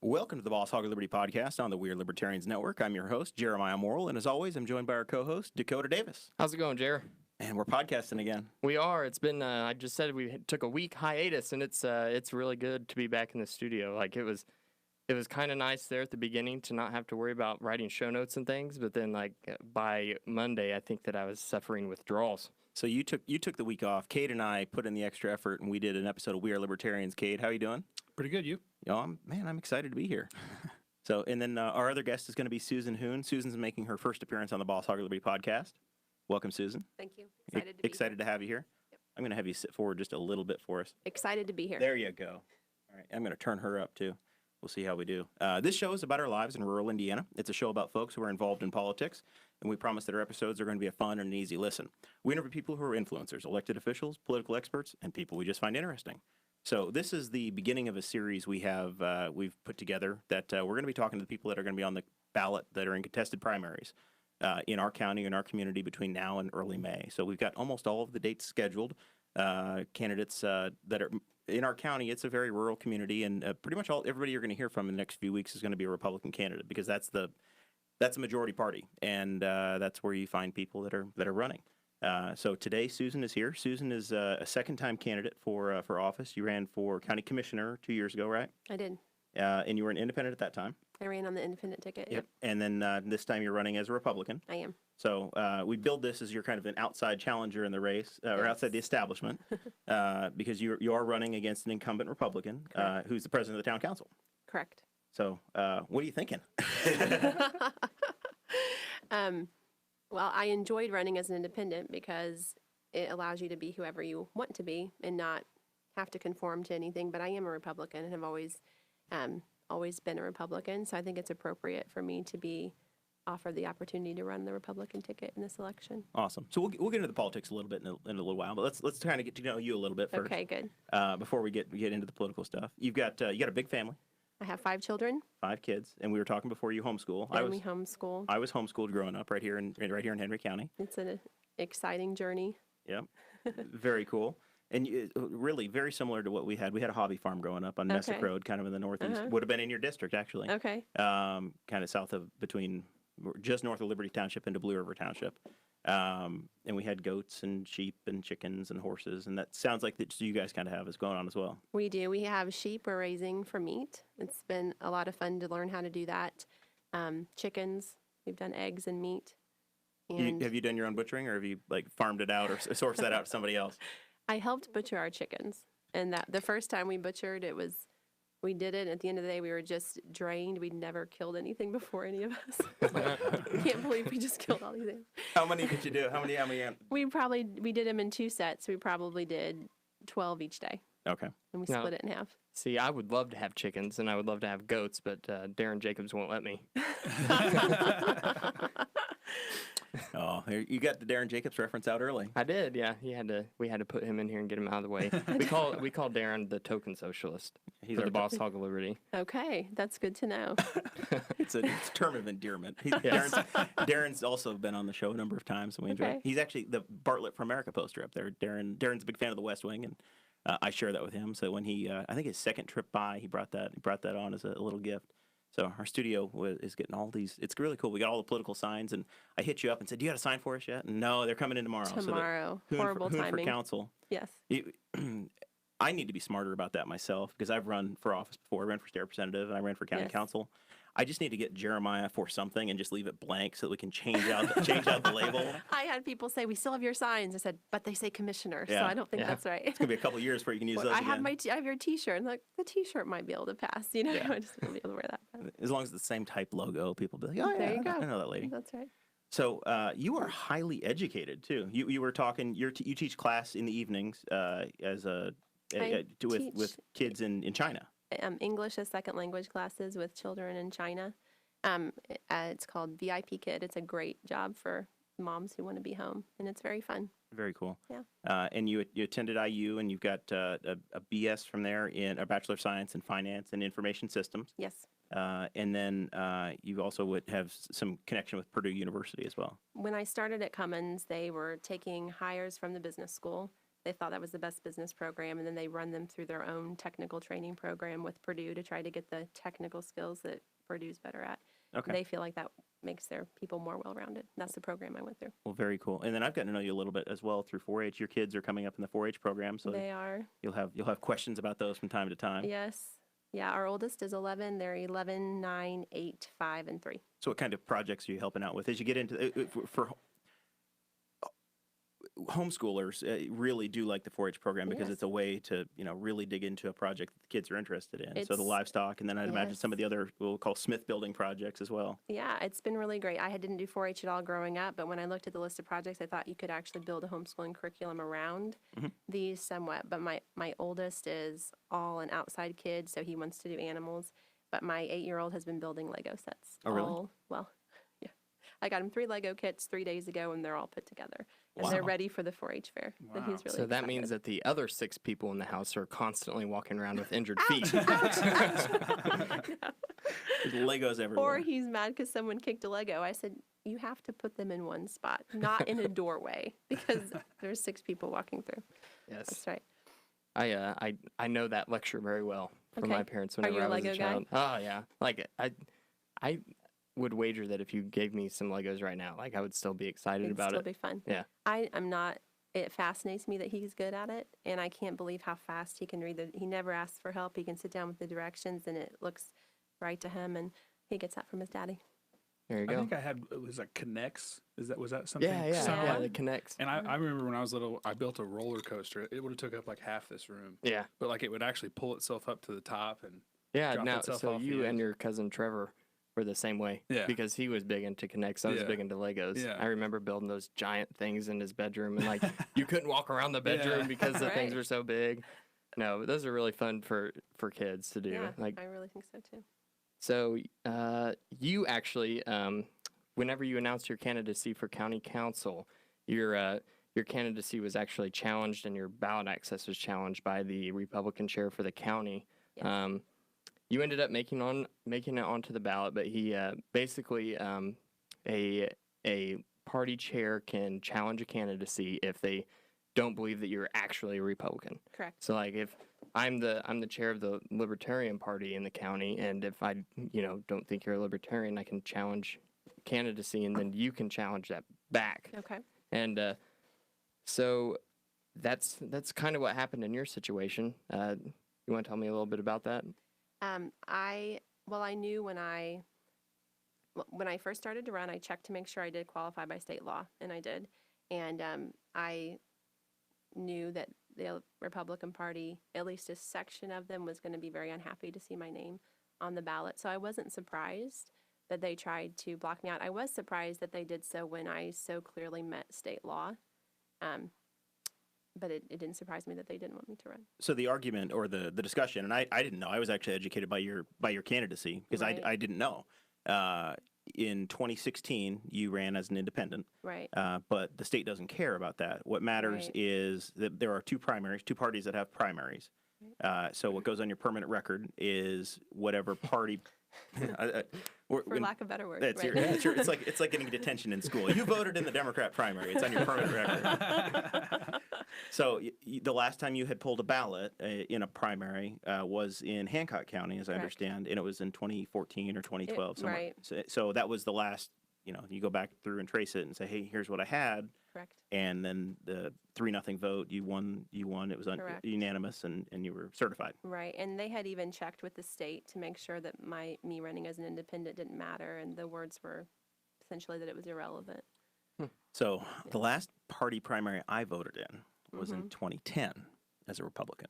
Welcome to the Boss Hog of Liberty podcast on the Weird Libertarians Network. I'm your host, Jeremiah Morrell, and as always, I'm joined by our co-host, Dakota Davis. How's it going, Jer? And we're podcasting again. We are. It's been, I just said we took a week hiatus, and it's really good to be back in the studio. Like, it was kind of nice there at the beginning to not have to worry about writing show notes and things, but then, like, by Monday, I think that I was suffering withdrawals. So you took the week off. Kade and I put in the extra effort, and we did an episode of We Are Libertarians. Kade, how you doing? Pretty good, you? I'm excited to be here. So, and then our other guest is going to be Susan Huhn. Susan's making her first appearance on the Boss Hog of Liberty podcast. Welcome, Susan. Thank you. Excited to have you here. Yep. I'm going to have you sit forward just a little bit for us. Excited to be here. There you go. All right, I'm going to turn her up too. We'll see how we do. This show is about our lives in rural Indiana. It's a show about folks who are involved in politics, and we promise that our episodes are going to be a fun and an easy listen. We interview people who are influencers, elected officials, political experts, and people we just find interesting. So this is the beginning of a series we've put together that we're going to be talking to the people that are going to be on the ballot that are in contested primaries in our county and our community between now and early May. So we've got almost all of the dates scheduled. Candidates that are in our county. It's a very rural community, and pretty much everybody you're going to hear from in the next few weeks is going to be a Republican candidate because that's the majority party, and that's where you find people that are running. So today, Susan is here. Susan is a second-time candidate for office. You ran for county commissioner 2 years ago, right? I did. And you were an independent at that time. I ran on the independent ticket. Yep. And then this time you're running as a Republican. I am. So we build this as you're kind of an outside challenger in the race, or outside the establishment, because you are running against an incumbent Republican who's the president of the town council. Correct. So what are you thinking? Well, I enjoyed running as an independent because it allows you to be whoever you want to be and not have to conform to anything. But I am a Republican and have always been a Republican. So I think it's appropriate for me to be offered the opportunity to run the Republican ticket in this election. Awesome. So we'll get into the politics a little bit in a little while, but let's kind of get to know you a little bit first. Okay, good. Before we get into the political stuff, you got a big family. I have 5 children. 5 kids, and we were talking before you homeschool. We homeschool. I was homeschooled growing up right here in Henry County. It's an exciting journey. Yep. Very cool. And really very similar to what we had. We had a hobby farm growing up on Messick Road, kind of in the northeast. Would have been in your district, actually. Okay. Kind of south of just north of Liberty Township into Blue River Township. And we had goats and sheep and chickens and horses, and that sounds like that you guys kind of have is going on as well. We do. We have sheep we're raising for meat. It's been a lot of fun to learn how to do that. Chickens, we've done eggs and meat. And have you done your own butchering, or have you farmed it out or sourced that out to somebody else? I helped butcher our chickens, and that the first time we butchered, we did it, and at the end of the day, we were just drained. We'd never killed anything before, any of us. I can't believe we just killed all these things. How many did you do? How many? We did them in 2 sets. We probably did 12 each day. Okay. And we split it in half. See, I would love to have chickens, and I would love to have goats, but Darren Jacobs won't let me. Oh, you got the Darren Jacobs reference out early. I did, yeah. We had to put him in here and get him out of the way. We call Darren the token socialist. He's the Boss Hog of Liberty. Okay, that's good to know. It's a term of endearment. Darren's also been on the show a number of times, and we enjoy it. He's actually the Bartlett for America poster up there. Darren's a big fan of the West Wing, and I share that with him. So when I think his second trip by, he brought that on as a little gift. So our studio is getting all these. It's really cool. We got all the political signs, and I hit you up and said, "Do you got a sign for us yet?" And no, they're coming in tomorrow. Tomorrow, so horrible timing. For council. Yes. I need to be smarter about that myself because I've run for office before. I ran for state representative and I ran for county council. I just need to get Jeremiah for something and just leave it blank so that we can change out the label. I had people say, "We still have your signs." I said, "But they say commissioner," so I don't think that's right. It's gonna be a couple of years before you can use those I again. I have your T-shirt, and the T-shirt might be able to pass. I just won't be able to wear that. As long as it's the same type logo, people will be like, "Oh there you go. I know that lady." That's right. So you are highly educated too. You were talking. You teach class in the evenings with kids in China. English as second language classes with children in China. It's called VIP Kid. It's a great job for moms who want to be home, and it's very fun. Very cool. Yeah. And you attended IU, and you've got a BS from there in a Bachelor of Science in Finance and Information Systems. Yes. And then you also would have some connection with Purdue University as well. When I started at Cummins, they were taking hires from the business school they thought that was the best business program, and then they run them through their own technical training program with Purdue to try to get the technical skills that Purdue's better at. Okay. They feel like that makes their people more well-rounded. That's the program I went through. Well, very cool. And then I've gotten to know you a little bit as well through 4-H. Your kids are coming up in the 4-H program, so They are. you'll have questions about those from time to time. Yes. Yeah, our oldest is 11. They're 11, 9, 8, 5, and 3. So what kind of projects are you helping out with as you get into for homeschoolers? Really do like the 4-H program because Yes. it's a way to really dig into a project that the kids are interested in. So the It's- livestock, and then I'd imagine some of Yes. the other we'll call Smith building projects as well. Yeah, it's been really great. I didn't do 4-H at all growing up, but when I looked at the list of projects, I thought you could actually build a homeschooling curriculum around these somewhat. But my oldest is all an outside kid, so he wants to do animals. But my 8-year-old has been building Lego sets. Oh, really? Well, yeah. I got him 3 Lego kits 3 days ago, and they're all put together. And they're Wow. ready for the 4-H fair. So Wow. he's really So that means excited. that the other 6 people in the house are constantly walking around with injured feet. There's Legos everywhere. Or he's mad because someone kicked a Lego. I said, you have to put them in one spot, not in a doorway, because there's 6 people walking through. Yes. That's right. I know that lecture very well from my Okay. parents Are whenever you a I was Lego a guy? child. Oh yeah. Like I would wager that if you gave me some Legos right now, like I would still be excited It'd about still it. be fun. Yeah. I'm not. It fascinates me that he's good at it, and I can't believe how fast he can read he never asks for help. He can sit down with the directions, and it looks right to him, and he gets that from his daddy. There you I go. think I had it was like Connects. Was that something? Yeah, yeah, similar? yeah. It connects. And I remember when I was little, I built a roller coaster. It would have took up like half this room, Yeah. but like it would actually pull itself up to the top and Yeah. drop Now, itself so off the you and edge. your cousin Trevor were the same way. Yeah. Because he was big into Connects. I was Yeah. big into Legos. Yeah. I remember building those giant things in his bedroom, and like you couldn't walk around the bedroom Yeah. because the things Right. were so big. No, but those are really fun for kids to do. Yeah, Like I really think so too. so, you actually, whenever you announced your candidacy for county council, your candidacy was actually challenged, and your ballot access was challenged by the Republican chair for the county. Yes. You ended up making it onto the ballot, but he basically a party chair can challenge a candidacy if they don't believe that you're actually a Republican. Correct. So like if I'm the chair of the Libertarian Party in the county, and if I don't think you're a Libertarian, I can challenge candidacy, and then you can challenge that back. Okay. And so that's kind of what happened in your situation. You want to tell me a little bit about that? I knew when I first started to run, I checked to make sure I did qualify by state law, and I did. And I knew that the Republican Party, at least a section of them, was going to be very unhappy to see my name on the ballot. So I wasn't surprised that they tried to block me out. I was surprised that they did so when I so clearly met state law. But it didn't surprise me that they didn't want me to run. So the argument or the discussion, and I didn't know. I was actually educated by your candidacy because Right. I didn't know. In 2016, you ran as an independent, Right. but the state doesn't care about that. What matters Right. is that there are two parties that have primaries. So what goes on your permanent record is whatever party. For lack of better words. That's right. it's like getting detention in school. You voted in the Democrat primary. It's on your permanent record. So the last time you had pulled a ballot in a primary was in Hancock County, as I Correct. understand, and it was in 2014 or 2012. somewhere. right. So that was the last. You go back through and trace it and say, hey, here's what I had, Correct. and then the 3-0 vote, you won. It was Correct. unanimous, and you were certified. Right, and they had even checked with the state to make sure that me running as an independent didn't matter, and the words were essentially that it was irrelevant. So the last party primary I voted in was Mm-hmm. in 2010 as a Republican.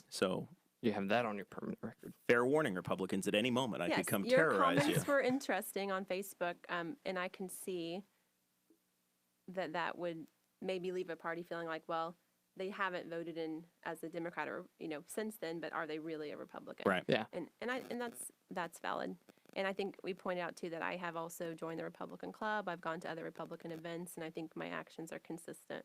So You have that on your permanent record. fair warning, Republicans, at any moment I could come your terrorize you. comments were interesting on Facebook, and I can see that would maybe leave a party feeling like, well, they haven't voted in as a Democrat or since then, but are they really a Republican? Right. Yeah. And that's valid. And I think we pointed out too that I have also joined the Republican Club. I've gone to other Republican events, and I think my actions are consistent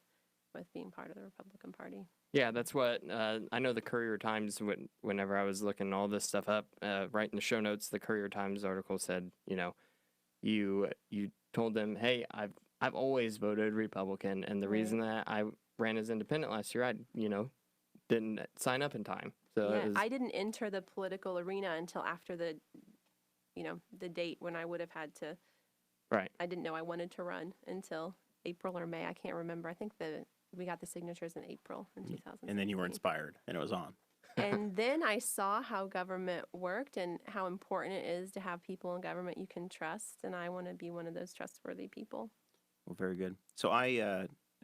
with being part of the Republican Party. Yeah, that's what I know. The Courier Times, whenever I was looking all this stuff up, right in the show notes, the Courier Times article said, you told them, hey, I've always voted Republican, and the reason that ran as independent last year, I didn't sign up in time. So Yeah, it was, I didn't enter the political arena until after the date when I would have had to. right. I didn't know I wanted to run until April or May. I can't remember. I think we got the signatures in April in 2017. And then you were inspired, and it was on. And then I saw how government worked and how important it is to have people in government you can trust. And I want to be one of those trustworthy people. Well, very good. So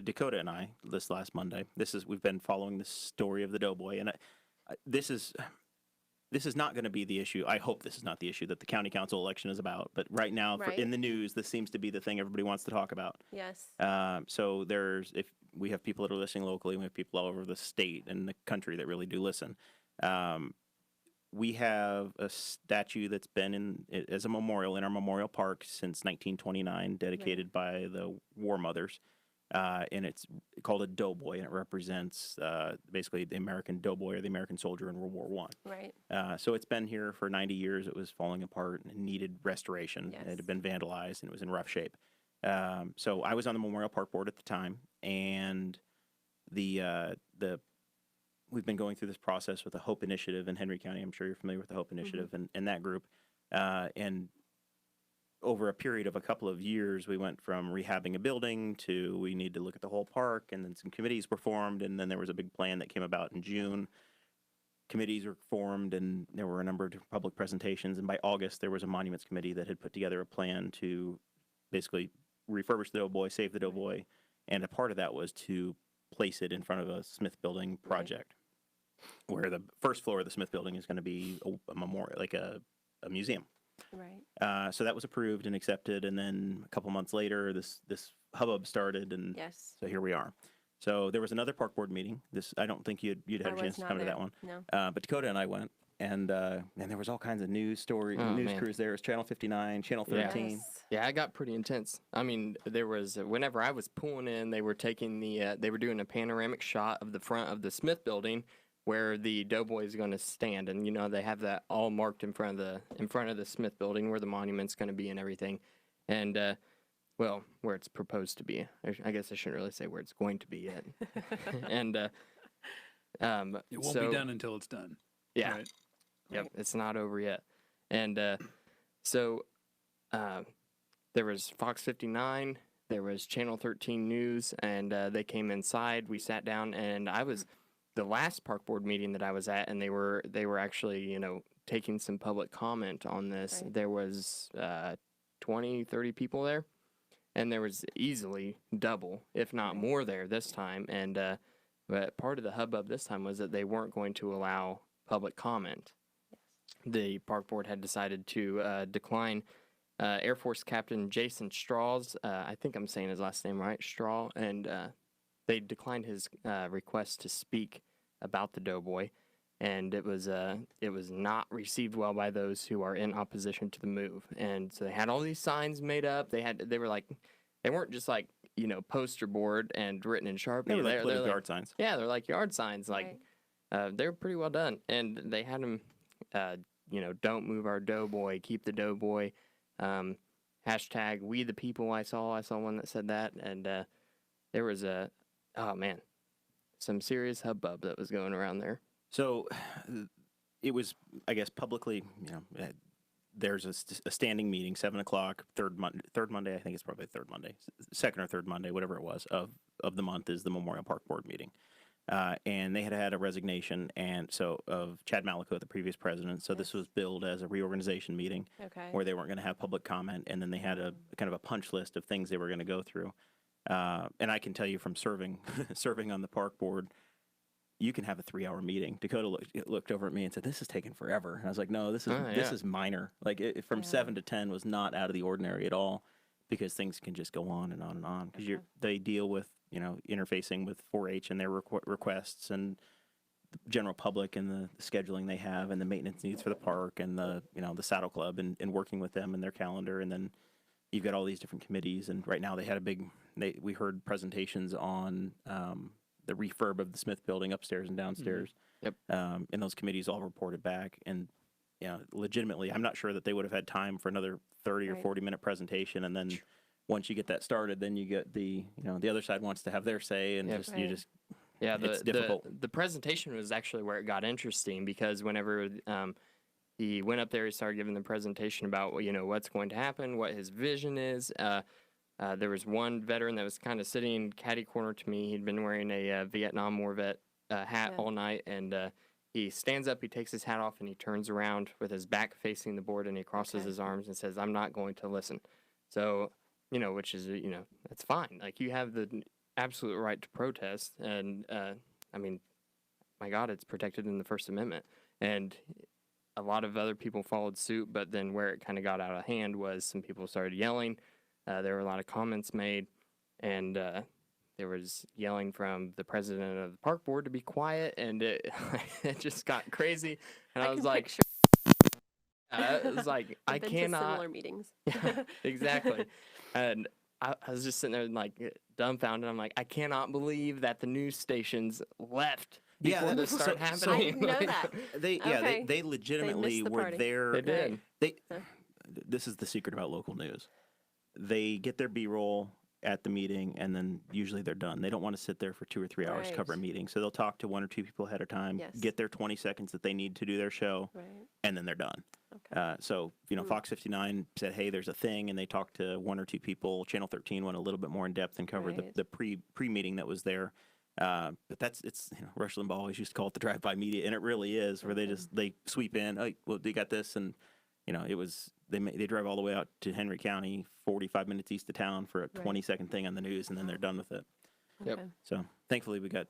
Dakota and I, this last Monday, we've been following the story of the Doughboy, and this is not going to be the issue. I hope this is not the issue that the county council election is about. But right now, Right. in the news, this seems to be the thing everybody wants to talk about. Yes. So if we have people that are listening locally, we have people all over the state and the country that really do listen. We have a statue that's been as a memorial in our memorial park since 1929, dedicated by the War Mothers. And it's called a doughboy, and it represents basically the American doughboy or the American soldier in World War I. Right. So it's been here for 90 years. It was falling apart and needed restoration. Yes. It had been vandalized and it was in rough shape. So I was on the Memorial Park Board at the time, and we've been going through this process with the Hope Initiative in Henry County. I'm sure you're familiar with the Hope Initiative and that group. And over a period of a couple of years, we went from rehabbing a building to we need to look at the whole park, and then some committees were formed, and then there was a big plan that came about in June. Committees were formed, and there were a number of public presentations, and by August, there was a monuments committee that had put together a plan to basically refurbish the Doughboy, save the Doughboy, and a part of that was to place it in front of a Smith Building project, where the first floor of the Smith Building is going to be a memorial, like a museum. Right. So that was approved and accepted, and then a couple months later, this hubbub started, and Yes. so here we are. So there was another park board meeting. I don't think you'd had I a was chance to not come to there. that one. No. But Dakota and I went, and there was all kinds of news man. crews there. It was Channel 59, Channel 13. Yes. Yeah, it got pretty intense. I mean, there was whenever I was pulling in, they were taking they were doing a panoramic shot of the front of the Smith Building where the Doughboy is going to stand, and they have that all marked in front of the Smith Building where the monument's going to be and everything, and well, where it's proposed to be. I guess I shouldn't really say where it's going to be yet. And It won't be done until it's done. Yeah. Right? Yep, it's not over yet. And so there was Fox 59, there was Channel 13 News, and they came inside. We sat down, and I was the last park board meeting that I was at, and they were actually taking some public comment on this. Right. There was 20, 30 people there, and there was easily double, if not more, there this time. And but part of the hubbub this time was that they weren't going to allow public comment. The park board had decided to decline Air Force Captain Jason Straw's, I think I'm saying his last name right, Straw, and they declined his request to speak about the Doughboy, and it was not received well by those who are in opposition to the move. And so they had all these signs made up. They weren't just like poster board and written in Sharpie. They were like They're political yard signs. Yeah, they're like yard signs. Like they were pretty well done, and they had them. Don't move our Doughboy, keep the Doughboy. Hashtag we the people. I saw one that said that, and there was some serious hubbub that was going around there. So it was, I guess, publicly, there's a standing meeting, 7 o'clock, third Monday, I think it's probably third Monday, second or third Monday, whatever it was, of the month is the Memorial Park Board meeting. And they had a resignation of Chad Mallico, the previous president. So this was billed as a reorganization meeting where they weren't going to have public comment. And then they had a kind of a punch list of things they were going to go through. And I can tell you from serving on the park board, you can have a 3-hour meeting. Dakota looked over at me and said, "This is taking forever." And I was like, "No, this is minor. Like from 7 to 10 was not out of the ordinary at all, because things can just go on and on and on because they deal with interfacing with 4-H and their requests and the general public and the scheduling they have and the maintenance needs for the park and the Saddle Club and working with them and their calendar, and then you've got all these different committees. And right now they had we heard presentations on the refurb of the Smith Building upstairs and downstairs. Yep. And those committees all reported back. And legitimately, I'm not sure that they would have had time for another 30 or 40 minute presentation and then once you get that started, then you get the other side wants to have their say, and Yep. just you Right. just Yeah, it's difficult. the presentation was actually where it got interesting because whenever he went up there, he started giving the presentation about what's going to happen, what his vision is. There was one veteran that was kind of sitting catty corner to me. He'd been wearing a Vietnam War vet hat Yeah. all night, and he stands up, he takes his hat off, and he turns around with his back facing the board, and he crosses Okay. his arms and says, "I'm not going to listen." So, which is that's fine. Like you have the absolute right to protest, and I mean, my God, it's protected in the First Amendment, and a lot of other people followed suit. But then where it kind of got out of hand was some people started yelling. There were a lot of comments made, and there was yelling from the president of the park board to be quiet, and it it just got crazy. And I was can like, picture it was like I I've been to cannot. similar meetings. Yeah, exactly. And I was just sitting there like dumbfounded. I'm like, I cannot believe that the news stations left Yeah, before that- this started so- happening. I didn't know Like, that. Okay. They legitimately the were party. there. They did. They So- this is the secret about local news. They get their B-roll at the meeting, and then usually they're done. They don't want to sit there for 2 or 3 hours Right. cover a meeting, so they'll talk to 1 or 2 people ahead of time, Yes. get their 20 seconds that they need to do their show, Right. and then they're done. Okay. So Fox 59 said, "Hey, there's a thing," and they talked to 1 or 2 people. Channel 13 went a little bit more in depth and covered Right. the pre-meeting that was there. But it's Rush Limbaugh always used to call it the drive-by media, and it really is, where they sweep in. Oh, well, they got this, and it was they drive all the way out to Henry County, 45 minutes east of town for a 20-second thing on the news, and then they're done with it. Yep. Okay. So thankfully we got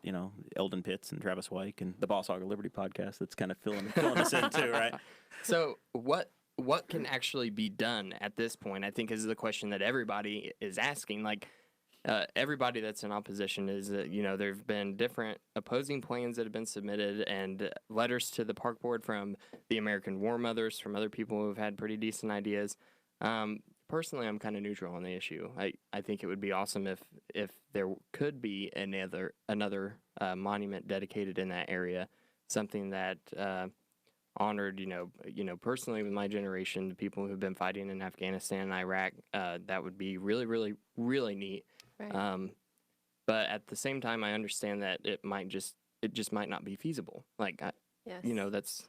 Eldon Pitts and Travis Wyke and the Boss Hog of Liberty podcast that's kind of filling us in too, right? So what can actually be done at this point? I think is the question that everybody is asking. Like everybody that's in opposition is that there have been different opposing plans that have been submitted and letters to the park board from the American War Mothers, from other people who have had pretty decent ideas. Personally, I'm kind of neutral on the issue. I think it would be awesome if there could be another monument dedicated in that area, something that honored, personally with my generation, the people who've been fighting in Afghanistan and Iraq. That would be really, really, really neat. Right. But at the same time, I understand that it just might not be feasible. Like, Yes. that's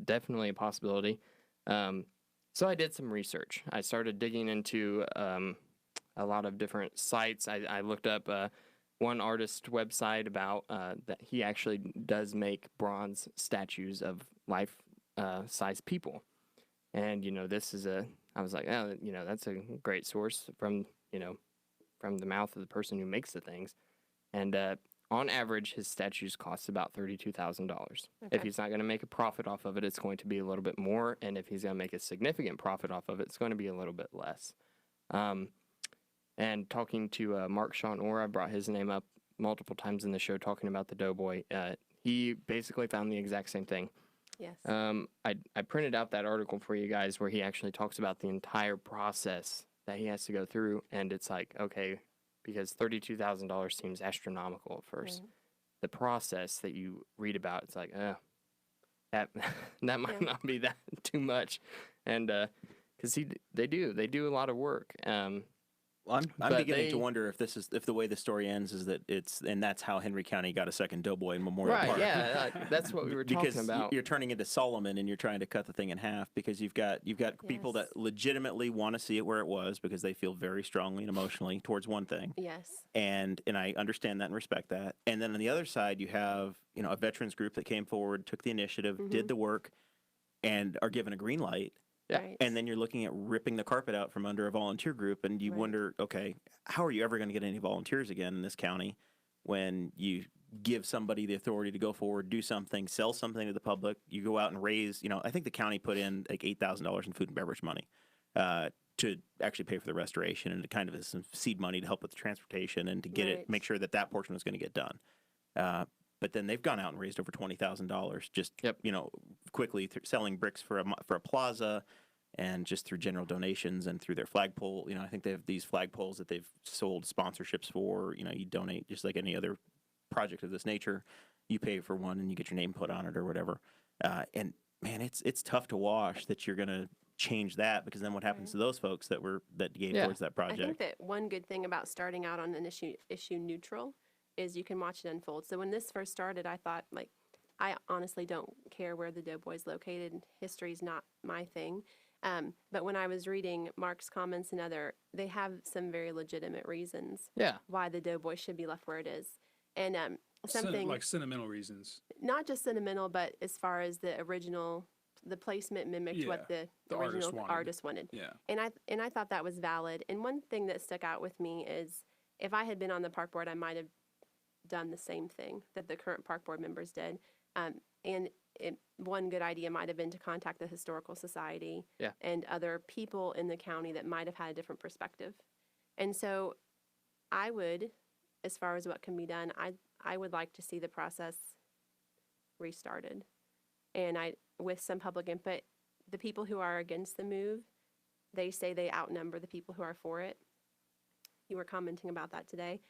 definitely a possibility. So I did some research. I started digging into a lot of different sites. I looked up one artist website about that he actually does make bronze statues of life-size people. And, I was like, oh, that's a great source from the mouth of the person who makes the things. And on average, his statues cost about $32,000. If Okay. he's not going to make a profit off of it, it's going to be a little bit more. And if he's going to make a significant profit off of it, it's going to be a little bit less. And talking to Mark Sean Orr, I brought his name up multiple times in the show talking about the Doughboy. He basically found the exact same thing. Yes. I printed out that article for you guys where he actually talks about the entire process that he has to go through. And it's like, okay, because $32,000 seems astronomical at first. Right. The process that you read about, it's like, that might Yeah. not be that too much. And because they do a lot of work. Well, I'm But beginning to they- wonder if the way the story ends is that that's how Henry County got a second Doughboy in Memorial Right, Park. yeah, that's what we were because talking about. you're turning into Solomon and you're trying to cut the thing in half because you've got people Yes. that legitimately want to see it where it was because they feel very strongly and emotionally towards one thing. Yes. And I understand that and respect that. And then on the other side, you have a veterans group that came forward, took the initiative, did the work, and are given a green light. Yeah. Right. And then you're looking at ripping the carpet out from under a volunteer group, and you Right. wonder, okay, how are you ever going to get any volunteers again in this county when you give somebody the authority to go forward, do something, sell something to the public? You go out and raise, I think the county put in like $8,000 in food and beverage money to actually pay for the restoration, and it kind of is some seed money to help with the transportation and to get Right. it, make sure that portion was going to get done. But then they've gone out and raised over $20,000 just Yep. Quickly selling bricks for a plaza, and just through general donations and through their flagpole. I think they have these flagpoles that they've sold sponsorships for. You donate just like any other project of this nature. You pay for one and you get your name put on it or whatever. And man, it's tough to wash that you're gonna change that, because then what happens to those folks that gave Yeah. towards that I project? think that one good thing about starting out on an issue neutral is you can watch it unfold. So when this first started, I thought, like, I honestly don't care where the Doughboy's located. History's not my thing. But when I was reading Mark's comments and they have some very legitimate reasons Yeah. why the Doughboy should be left where it is. And something like sentimental reasons. not just sentimental, but as far as the placement mimicked what Yeah, the the artist original wanted. artist wanted. Yeah. And I thought that was valid. And one thing that stuck out with me is if I had been on the park board, I might have done the same thing that the current park board members did. One good idea might have been to contact the Historical Society Yeah. and other people in the county that might have had a different perspective. And so I would, as far as what can be done, I would like to see the process restarted. And with some public input, the people who are against the move, they say they outnumber the people who are for it. You were commenting about that today.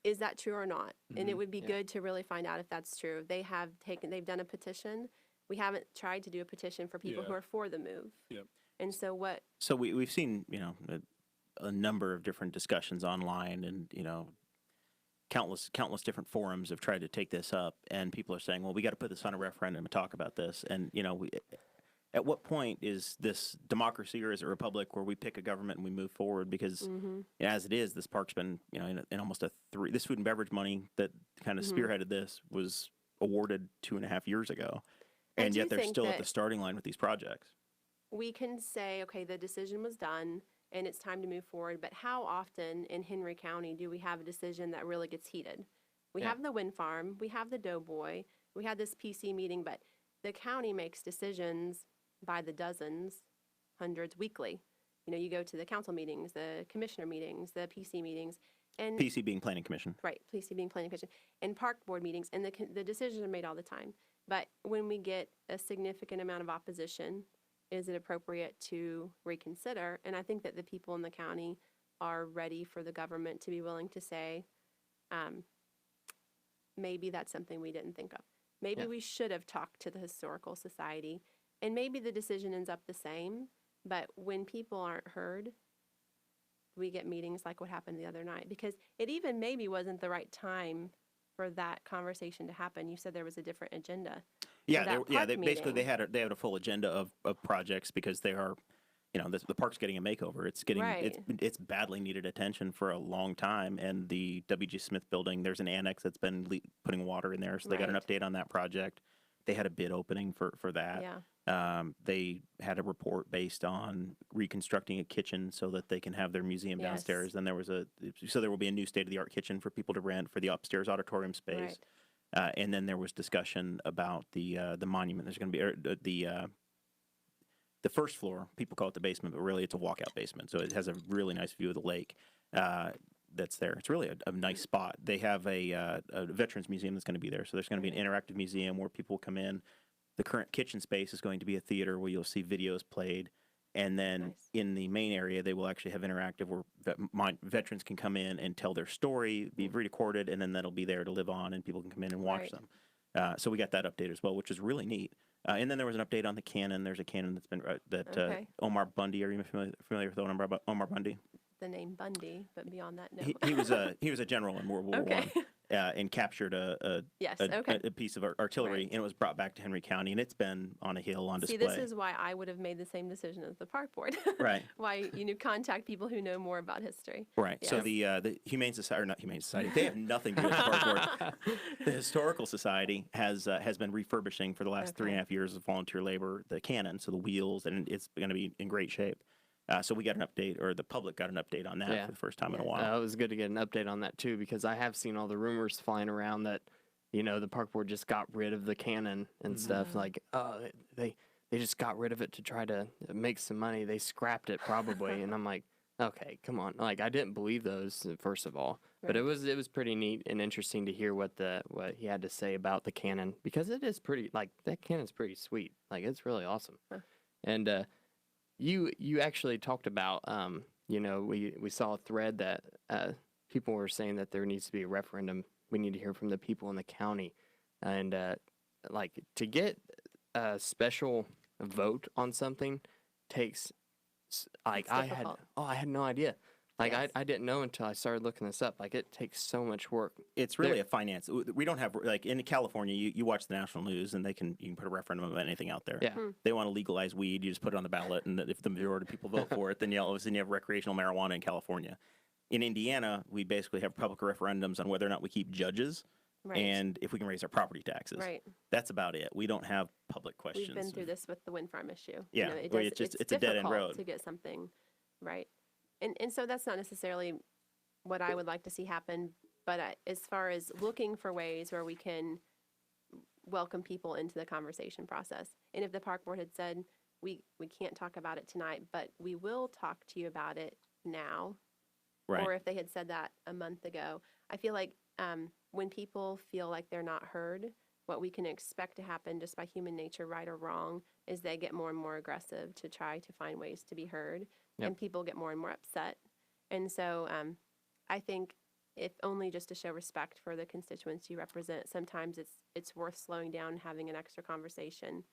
Is that true or not? And it would be good to really find out if that's true. They've done a petition. We haven't tried to do a petition for people who Yeah. are for the move. Yep. And so So we've seen, a number of different discussions online, and countless different forums have tried to take this up, and people are saying, well, we got to put this on a referendum and talk about this. And at what point is this democracy, or is it republic, where we pick a government and we move forward? Because as it is, this park's been in almost this food and beverage money that kind of spearheaded this was awarded 2.5 years ago, and do yet they're think still at that the starting line with these projects. we can say, okay, the decision was done and it's time to move forward. But how often in Henry County do we have a decision that really gets heated? We Yeah. have the wind farm, we have the Doughboy, we had this PC meeting, but the county makes decisions by the dozens, hundreds weekly. You go to the council meetings, the commissioner meetings, the PC meetings, and PC being Planning Commission. right, PC being planning commission, and park board meetings, and the decisions are made all the time. But when we get a significant amount of opposition, is it appropriate to reconsider? And I think that the people in the county are ready for the government to be willing to say, maybe that's something we didn't think of. Maybe Yeah. we should have talked to the Historical Society, and maybe the decision ends up the same. But when people aren't heard, we get meetings like what happened the other night, because it even maybe wasn't the right time for that conversation to happen. You said there was a different agenda. Yeah, that they park basically meeting. they had a full agenda of projects, because they are, the park's getting a makeover. It's getting Right. it's badly needed attention for a long time. And the W.G. Smith building, there's an annex that's been putting water in there, so they got an Right. update on that project. They had a bid opening for that. Yeah. They had a report based on reconstructing a kitchen so that they can have their museum Yes. downstairs. Then there will be a new state-of-the-art kitchen for people to rent for the upstairs auditorium space. Right. And then there was discussion about the monument. There's going to be the first floor. People call it the basement, but really it's a walkout basement. So it has a really nice view of the lake that's there. It's really a nice spot. They have a veterans museum that's going to be there. So there's going to be an interactive museum where people come in. The current kitchen space is going to be a theater where you'll see videos played. And then Nice. in the main area, they will actually have interactive where veterans can come in and tell their story, be re-recorded, and then that'll be there to live on, and people can come in and watch Right. them. So we got that update as well, which is really neat. And then there was an update on the cannon. There's a cannon that's been Okay. Omar Bundy. Are you familiar with Omar Bundy? The name Bundy, but beyond that, no. He was a general in World War Okay. I, and captured Yes. Okay. a piece of artillery, Right. and it was brought back to Henry County, and it's been on a hill on See, display. this is why I would have made the same decision as the park board. Right. Why contact people who know more about history. Right. So Yes. the Humane Society, or not Humane Society, they have nothing to do with the park board. The Historical Society has been refurbishing for the last 3.5 years of volunteer labor the cannon, so the wheels, and it's going to be in great shape. So we got an update, or the public got an update on that Yeah. for the first time in a while. It was good to get an update on that too, because I have seen all the rumors flying around that, the park board just got rid of the cannon and stuff. Like, they just got rid of it to try to make some money. They scrapped it probably, and I'm like, okay, come on. Like, I didn't believe those first of all, but it was pretty neat and interesting to hear what he had to say about the cannon, because it is pretty, like, that cannon's pretty sweet. Like, it's really awesome. Huh. And you actually talked about we saw a thread that people were saying that there needs to be a referendum. We need to hear from the people in the county, and like, to get a special vote on something, takes like It's I had difficult. I had no idea. Like Yes. I didn't know until I started looking this up. Like it takes so much work. It's really a finance. We don't have, like, in California, you watch the national news and you can put a referendum about anything out there. Yeah. They want to legalize weed. You just put it on the ballot, and if the majority of people vote for it, then all of a sudden you have recreational marijuana in California. In Indiana, we basically have public referendums on whether or not we keep judges Right. and if we can raise our property taxes. Right. That's about it. We don't have public questions. We've been through this with the wind farm issue. Yeah, where it's a dead-end difficult road. to get something right. And so that's not necessarily what I would like to see happen. But as far as looking for ways where we can welcome people into the conversation process, and if the park board had said we can't talk about it tonight, but we will talk to you about it now, Right. or if they had said that a month ago, I feel like when people feel like they're not heard, what we can expect to happen just by human nature, right or wrong, is they get more and more aggressive to try to find ways to be heard, Yep. and people get more and more upset. And so I think if only just to show respect for the constituents you represent, sometimes it's worth slowing down and having an extra conversation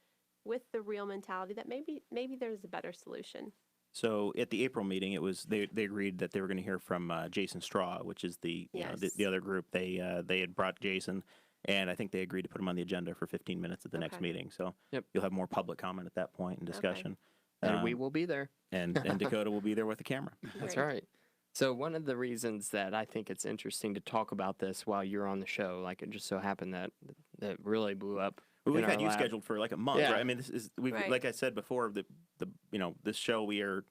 with the real mentality that maybe there's a better solution. So at the April meeting, it was they agreed that they were going to hear from Jason Straw, which is the Yes. the other group. They had brought Jason, and I think they agreed to put him on the agenda for 15 minutes at the next Okay. meeting. So Yep. you'll have more public comment at that point and discussion. And we will be there. and Dakota will be there with the camera. That's Great. right. So one of the reasons that I think it's interesting to talk about this while you're on the show, like it just so happened that really blew up. Well, we've in our had you lab. scheduled for like a month, Yeah. right? I mean, we've Right. like I said before, this show we are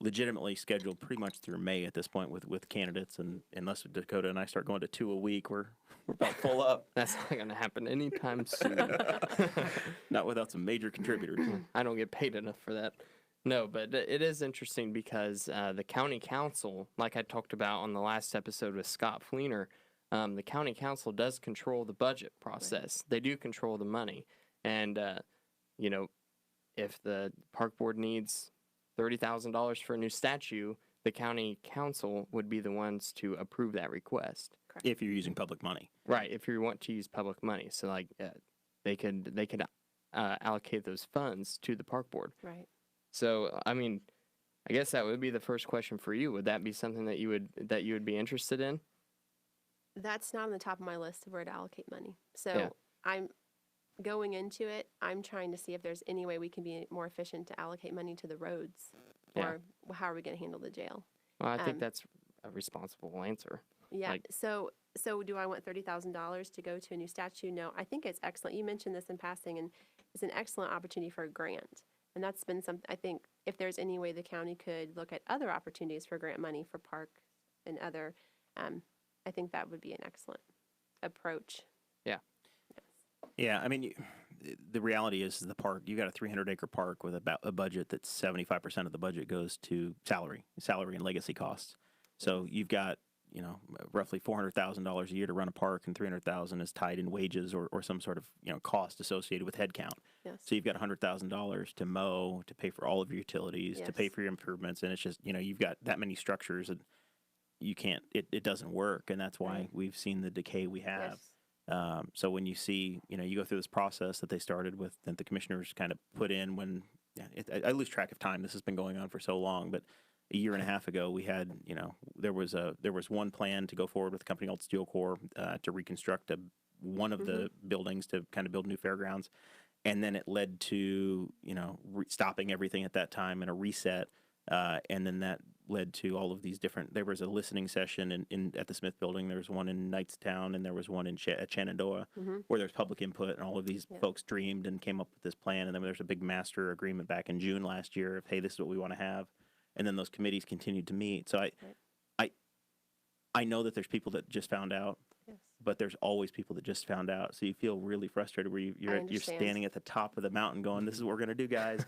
legitimately scheduled pretty much through May at this point with candidates, and unless Dakota and I start going to 2 a week, we're about full up. That's not going to happen anytime soon. Not without some major contributors. I don't get paid enough for that. No, but it is interesting because the county council, like I talked about on the last episode with Scott Fleener, the county council does control the budget process. They do control the money. And, if the park board needs $30,000 for a new statue, the county council would be the ones to approve that request. If you're using public money. Right, if you want to use public money. So, like, they could allocate those funds to the park board. Right. So, I mean, I guess that would be the first question for you. Would that be something that you would be interested in? That's not on the top of my list of where to allocate money. So Yeah. I'm going into it. I'm trying to see if there's any way we can be more efficient to allocate money to the roads, Yeah. or how are we going to handle the jail? Well, I think Um, that's a responsible answer. Yeah. Like- So do I want $30,000 to go to a new statue? No. I think it's excellent. You mentioned this in passing, and it's an excellent opportunity for a grant. And that's been something, I think, if there's any way the county could look at other opportunities for grant money for park and other, I think that would be an excellent approach. Yeah. Yeah, I mean, the reality is the park. You got a 300-acre park with about a budget that's 75% of the budget goes to salary and legacy costs. So you've got roughly $400,000 a year to run a park, and $300,000 is tied in wages or some sort of cost associated with headcount. Yes. So you've got $100,000 to mow, to pay for all of your utilities, to pay Yes. for your improvements, and it's just you've got that many structures, and you can't. It doesn't work, and that's why Right. we've seen the decay we have. Yes. So when you see, you go through this process that they started with, that the commissioners kind of put in when, I lose track of time. This has been going on for so long, but a year and a half ago, we had, there was one plan to go forward with a company called Steel Corps to reconstruct one of the buildings to kind of build new fairgrounds, and then it led to stopping everything at that time and a reset, and then that led to all of these different. There was a listening session at the Smith Building. There was one in Knightstown, and there was one in at Shenandoah, where there's public input, and all of these folks dreamed and came up with this plan. And then there's a big master agreement back in June last year of, hey, this is what we want to have. And then those committees continued to meet. So I know that there's people that just found out, Yes. but there's always people that just found out. So you feel really frustrated where you're understand. standing at the top of the mountain going, this is what we're going to do, guys.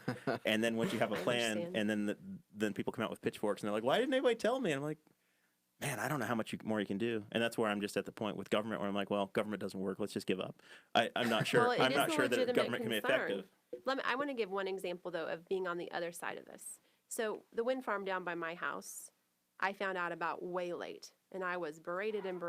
And then once you have a I plan, understand. and then people come out with pitchforks and they're like, why didn't anybody tell me? And I'm like, man, I don't know how much more you can do. And that's where I'm just at the point with government where I'm like, well, government doesn't work. Let's just give up. I'm not sure. Well, it I'm is not a sure that legitimate government can be concern. effective. I want to give one example, though, of being on the other side of this. So the wind farm down by my house, I found out about way late, and I was berated, and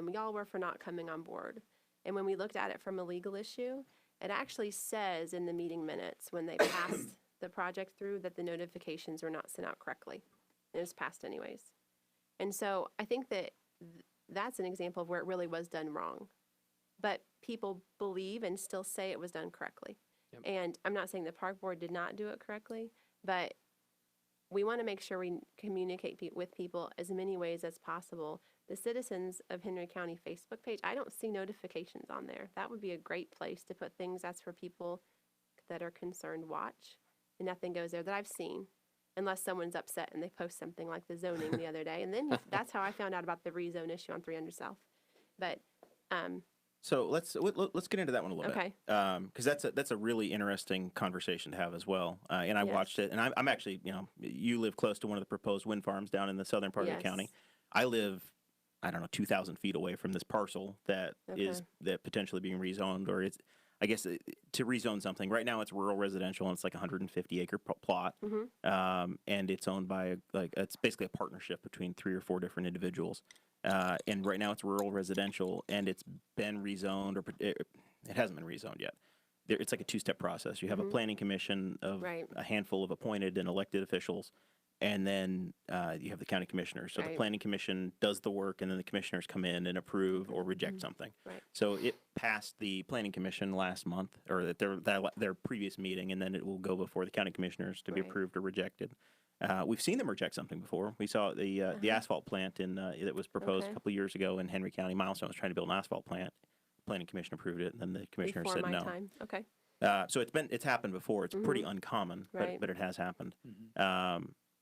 we all were for not coming on board. And when we looked at it from a legal issue, it actually says in the meeting minutes when they passed the project through that the notifications were not sent out correctly. It was passed anyways. And so I think that that's an example of where it really was done wrong. But people believe and still say it was done correctly. Yep. And I'm not saying the park board did not do it correctly, but we want to make sure we communicate with people as many ways as possible. The Citizens of Henry County Facebook page, I don't see notifications on there. That would be a great place to put things that's for people that are concerned watch. And nothing goes there that I've seen, unless someone's upset and they post something like the zoning the other day. And then that's how I found out about the rezone issue on 300 South. But So let's get into that one a little Okay. bit, because that's a really interesting conversation to have as well. And I Yes. watched it, and I'm actually, you live close to one of the proposed wind farms down in the southern part of the county. Yes. I live, I don't know, 2,000 feet away from this parcel that is Okay. that potentially being rezoned, or it's, I guess, to rezone something. Right now, it's rural residential, and it's like a 150-acre plot, and it's owned by it's basically a partnership between 3 or 4 different individuals. And right now, it's rural residential, and it's been rezoned, or it hasn't been rezoned yet. It's like a 2-step process. You have a planning commission of Right. a handful of appointed and elected officials, and then you have the county commissioners. So the Right. planning commission does the work, and then the commissioners come in and approve or reject something. Right. So it passed the planning commission last month, or at their previous meeting, and then it will go before the county commissioners to be Right. approved or rejected. We've seen them reject something before. We saw the asphalt plant in that was proposed Okay. a couple of years ago in Henry County. Milestone was trying to build an asphalt plant. Planning commission approved it, and then the commissioner Before said my no. time. Okay. So it's happened before. It's pretty uncommon, Right. but it has happened.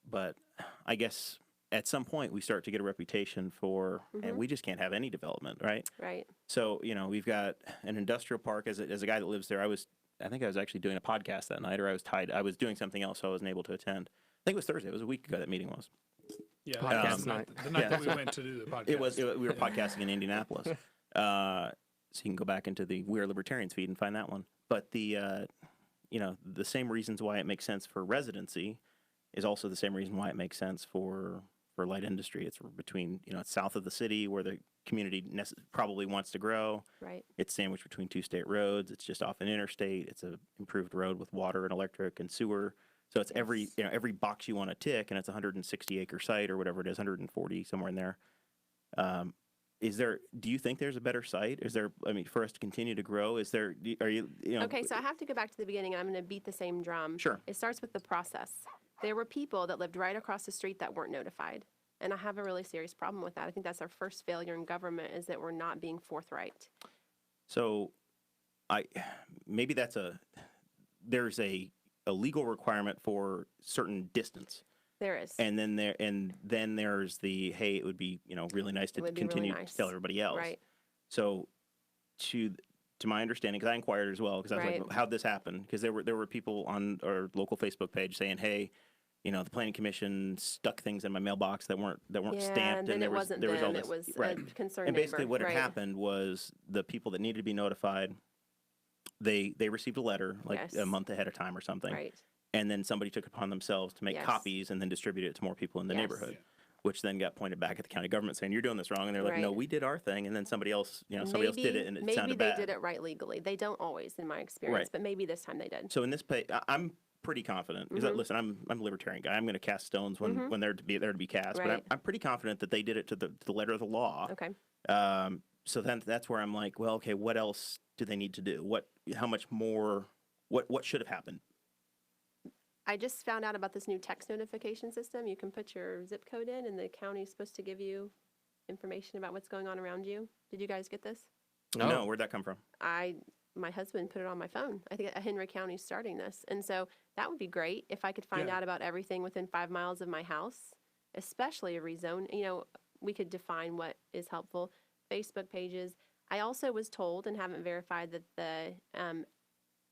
But I guess at some point we start to get a reputation for, and we just can't have any development, right? Right. So we've got an industrial park. As a guy that lives there, I think I was actually doing a podcast that night, or I was doing something else, so I wasn't able to attend. I think it was Thursday. It was a week ago that meeting was. Yeah, Podcast that was the night. the night Yeah. that we went to do the podcast. We were podcasting in Indianapolis. So you can go back into the We Are Libertarians feed and find that one. But the same reasons why it makes sense for residency is also the same reason why it makes sense for light industry. It's between, it's south of the city where the community probably wants to grow. Right. It's sandwiched between 2 state roads. It's just off an interstate. It's a improved road with water and electric and sewer. So it's every box you want to tick, and it's a 160-acre site or whatever it is, 140, somewhere in there. Do you think there's a better site? For us to continue to grow, Okay, so I have to go back to the beginning, and I'm going to beat the same drum. Sure. It starts with the process. There were people that lived right across the street that weren't notified, and I have a really serious problem with that. I think that's our first failure in government, is that we're not being forthright. So maybe there's a legal requirement for certain distance. There is. And then there's the, hey, it would be really nice to It would be really continue nice. to tell everybody else. Right. So to my understanding, because I inquired as well, because I was Right. like, how'd this happen? Because there were people on our local Facebook page saying, hey, the planning commission stuck things in my mailbox that weren't Yeah, stamped, and then and it wasn't there was all them, this, it was right. a concerned And basically neighbor. what had Right. happened was the people that needed to be notified, they received a letter like Yes. a month ahead of time or something. Right. And then somebody took it upon themselves to make Yes. copies and then distribute it to more people in the Yes. neighborhood, which then got pointed back at the county government saying, you're doing this wrong. And they're like, no, Right. we did our thing. And then somebody else did it, and it maybe sounded they bad. did it right legally. They don't always, in my experience, Right. but maybe this time they did. So in this I'm pretty confident, because listen, I'm a libertarian guy. I'm going to cast stones when they're to be cast, but Right. I'm pretty confident that they did it to the letter of the law. Okay. So then that's where I'm like, well, okay, what else do they need to do? How much more? What should have happened? I just found out about this new text notification system. You can put your zip code in, and the county's supposed to give you information about what's going on around you. Did you guys get this? No, where'd that come from? My husband put it on my phone. I think Henry County's starting this. And so that would be great if I could find Yeah. out about everything within 5 miles of my house, especially a rezone. We could define what is helpful. Facebook pages. I also was told, and haven't verified, that the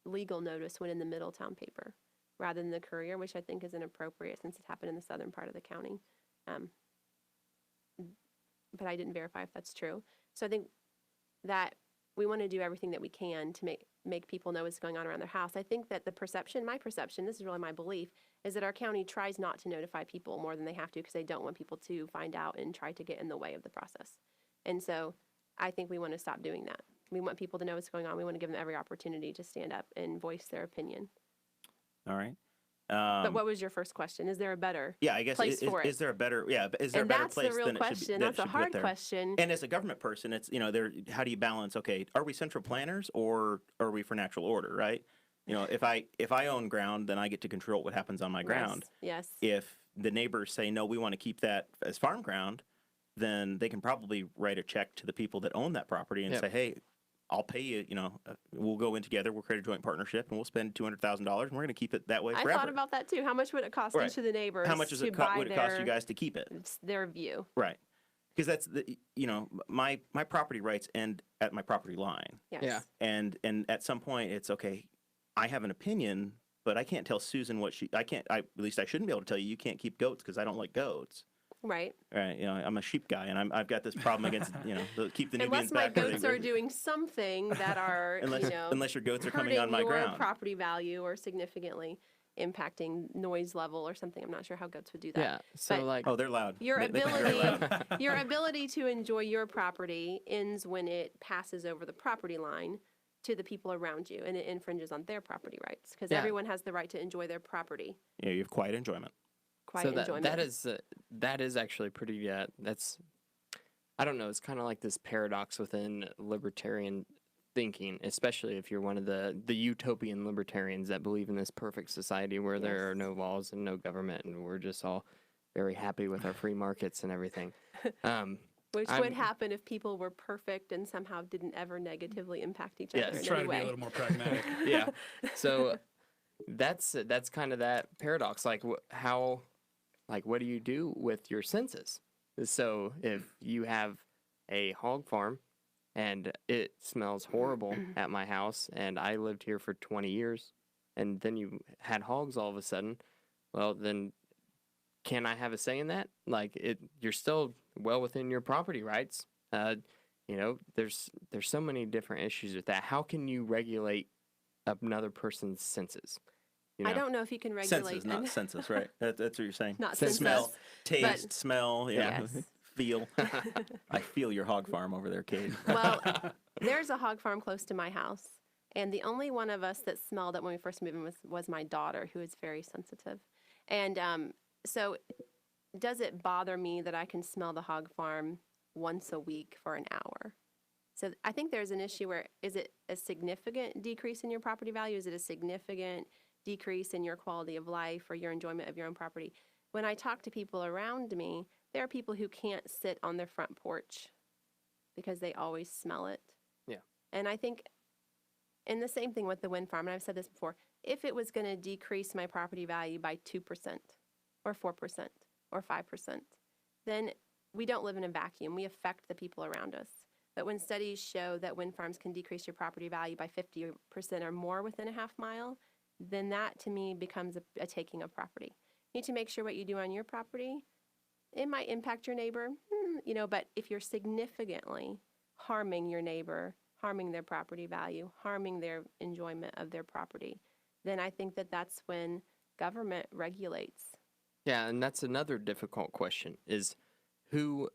legal notice went in the Middletown paper rather than the Courier, which I think is inappropriate since it happened in the southern part of the county. But I didn't verify if that's true. So I think that we want to do everything that we can to make people know what's going on around their house. I think that my perception, this is really my belief, is that our county tries not to notify people more than they have to, because they don't want people to find out and try to get in the way of the process. And so I think we want to stop doing that. We want people to know what's going on. We want to give them every opportunity to stand up and voice their opinion. All right. But what was your first question? Is there a better? Yeah, I guess place for it? is there a better? Yeah, is there And a better that's the place real than it should be? question. that it That's a should be put hard there? question. And as a government person, it's there. How do you balance? Okay, are we central planners or are we for natural order? Right? If I own ground, then I get to control what happens on my ground. Yes. If the neighbors say no, we want to keep that as farm ground, then they can probably write a check to the people that own that property and Yep. say, hey, I'll pay you. We'll go in together. We'll create a joint partnership, and we'll spend $200,000, and we're going to keep it that way I forever. thought about that too. How much would it cost Right. each of the neighbors? How much does to it buy would it cost you guys to keep it? their view? Right. Because that's my property rights end at my property line, Yes. Yeah. and at some point it's okay. I have an opinion, but I can't tell Susan what at least I shouldn't be able to tell you can't keep goats because I don't like goats. Right. Right. I'm a sheep guy, and I've got this problem against keep the Unless Nubians my back. goats are doing something that are unless your goats are coming hurting on my your ground. property value or significantly impacting noise level or something. I'm not sure how goats would do that. Yeah. So But- like, Oh, they're loud. Your They can be very ability, loud. your ability to enjoy your property ends when it passes over the property line to the people around you, and it infringes on their property rights because Yeah. everyone has the right to enjoy their property. Yeah, you have quiet enjoyment. Quiet so enjoyment. that is actually pretty. That's I don't know. It's kind of like this paradox within libertarian thinking, especially if you're one of the utopian libertarians that believe in this perfect society where there are Yes. no laws and no government, and we're just all very happy with our free markets and everything. Which I'm- would happen if people were perfect and somehow didn't ever negatively impact each other Yes. in Try any to be a way. little more pragmatic. Yeah. So that's kind of that paradox. Like what do you do with your senses? So if you have a hog farm and it smells horrible at my house and I lived here for 20 years and then you had hogs all of a sudden, well then can I have a say in that? Like you're still well within your property rights. There's so many different issues with that. How can you regulate another person's senses? I don't know if you can regulate. Senses, not senses, right? That's what you're saying. Not Senses. Smell, senses. taste, smell, yeah. Yes. Feel. I feel your hog farm over there, Kate. Well, there's a hog farm close to my house, and the only one of us that smelled it when we first moved in was my daughter, who is very sensitive. And so, does it bother me that I can smell the hog farm once a week for an hour? So I think there's an issue where is it a significant decrease in your property value? Is it a significant decrease in your quality of life or your enjoyment of your own property? When I talk to people around me, there are people who can't sit on their front porch because they always smell it. Yeah. And I think, and the same thing with the wind farm, and I've said this before, if it was going to decrease my property value by 2% or 4% or 5%, then we don't live in a vacuum. We affect the people around us. But when studies show that wind farms can decrease your property value by 50% or more within a half mile, then that to me becomes a taking of property. You need to make sure what you do on your property, it might impact your neighbor, but if you're significantly harming your neighbor, harming their property value, harming their enjoyment of their property, then I think that that's when government regulates. Yeah, and that's another difficult question is who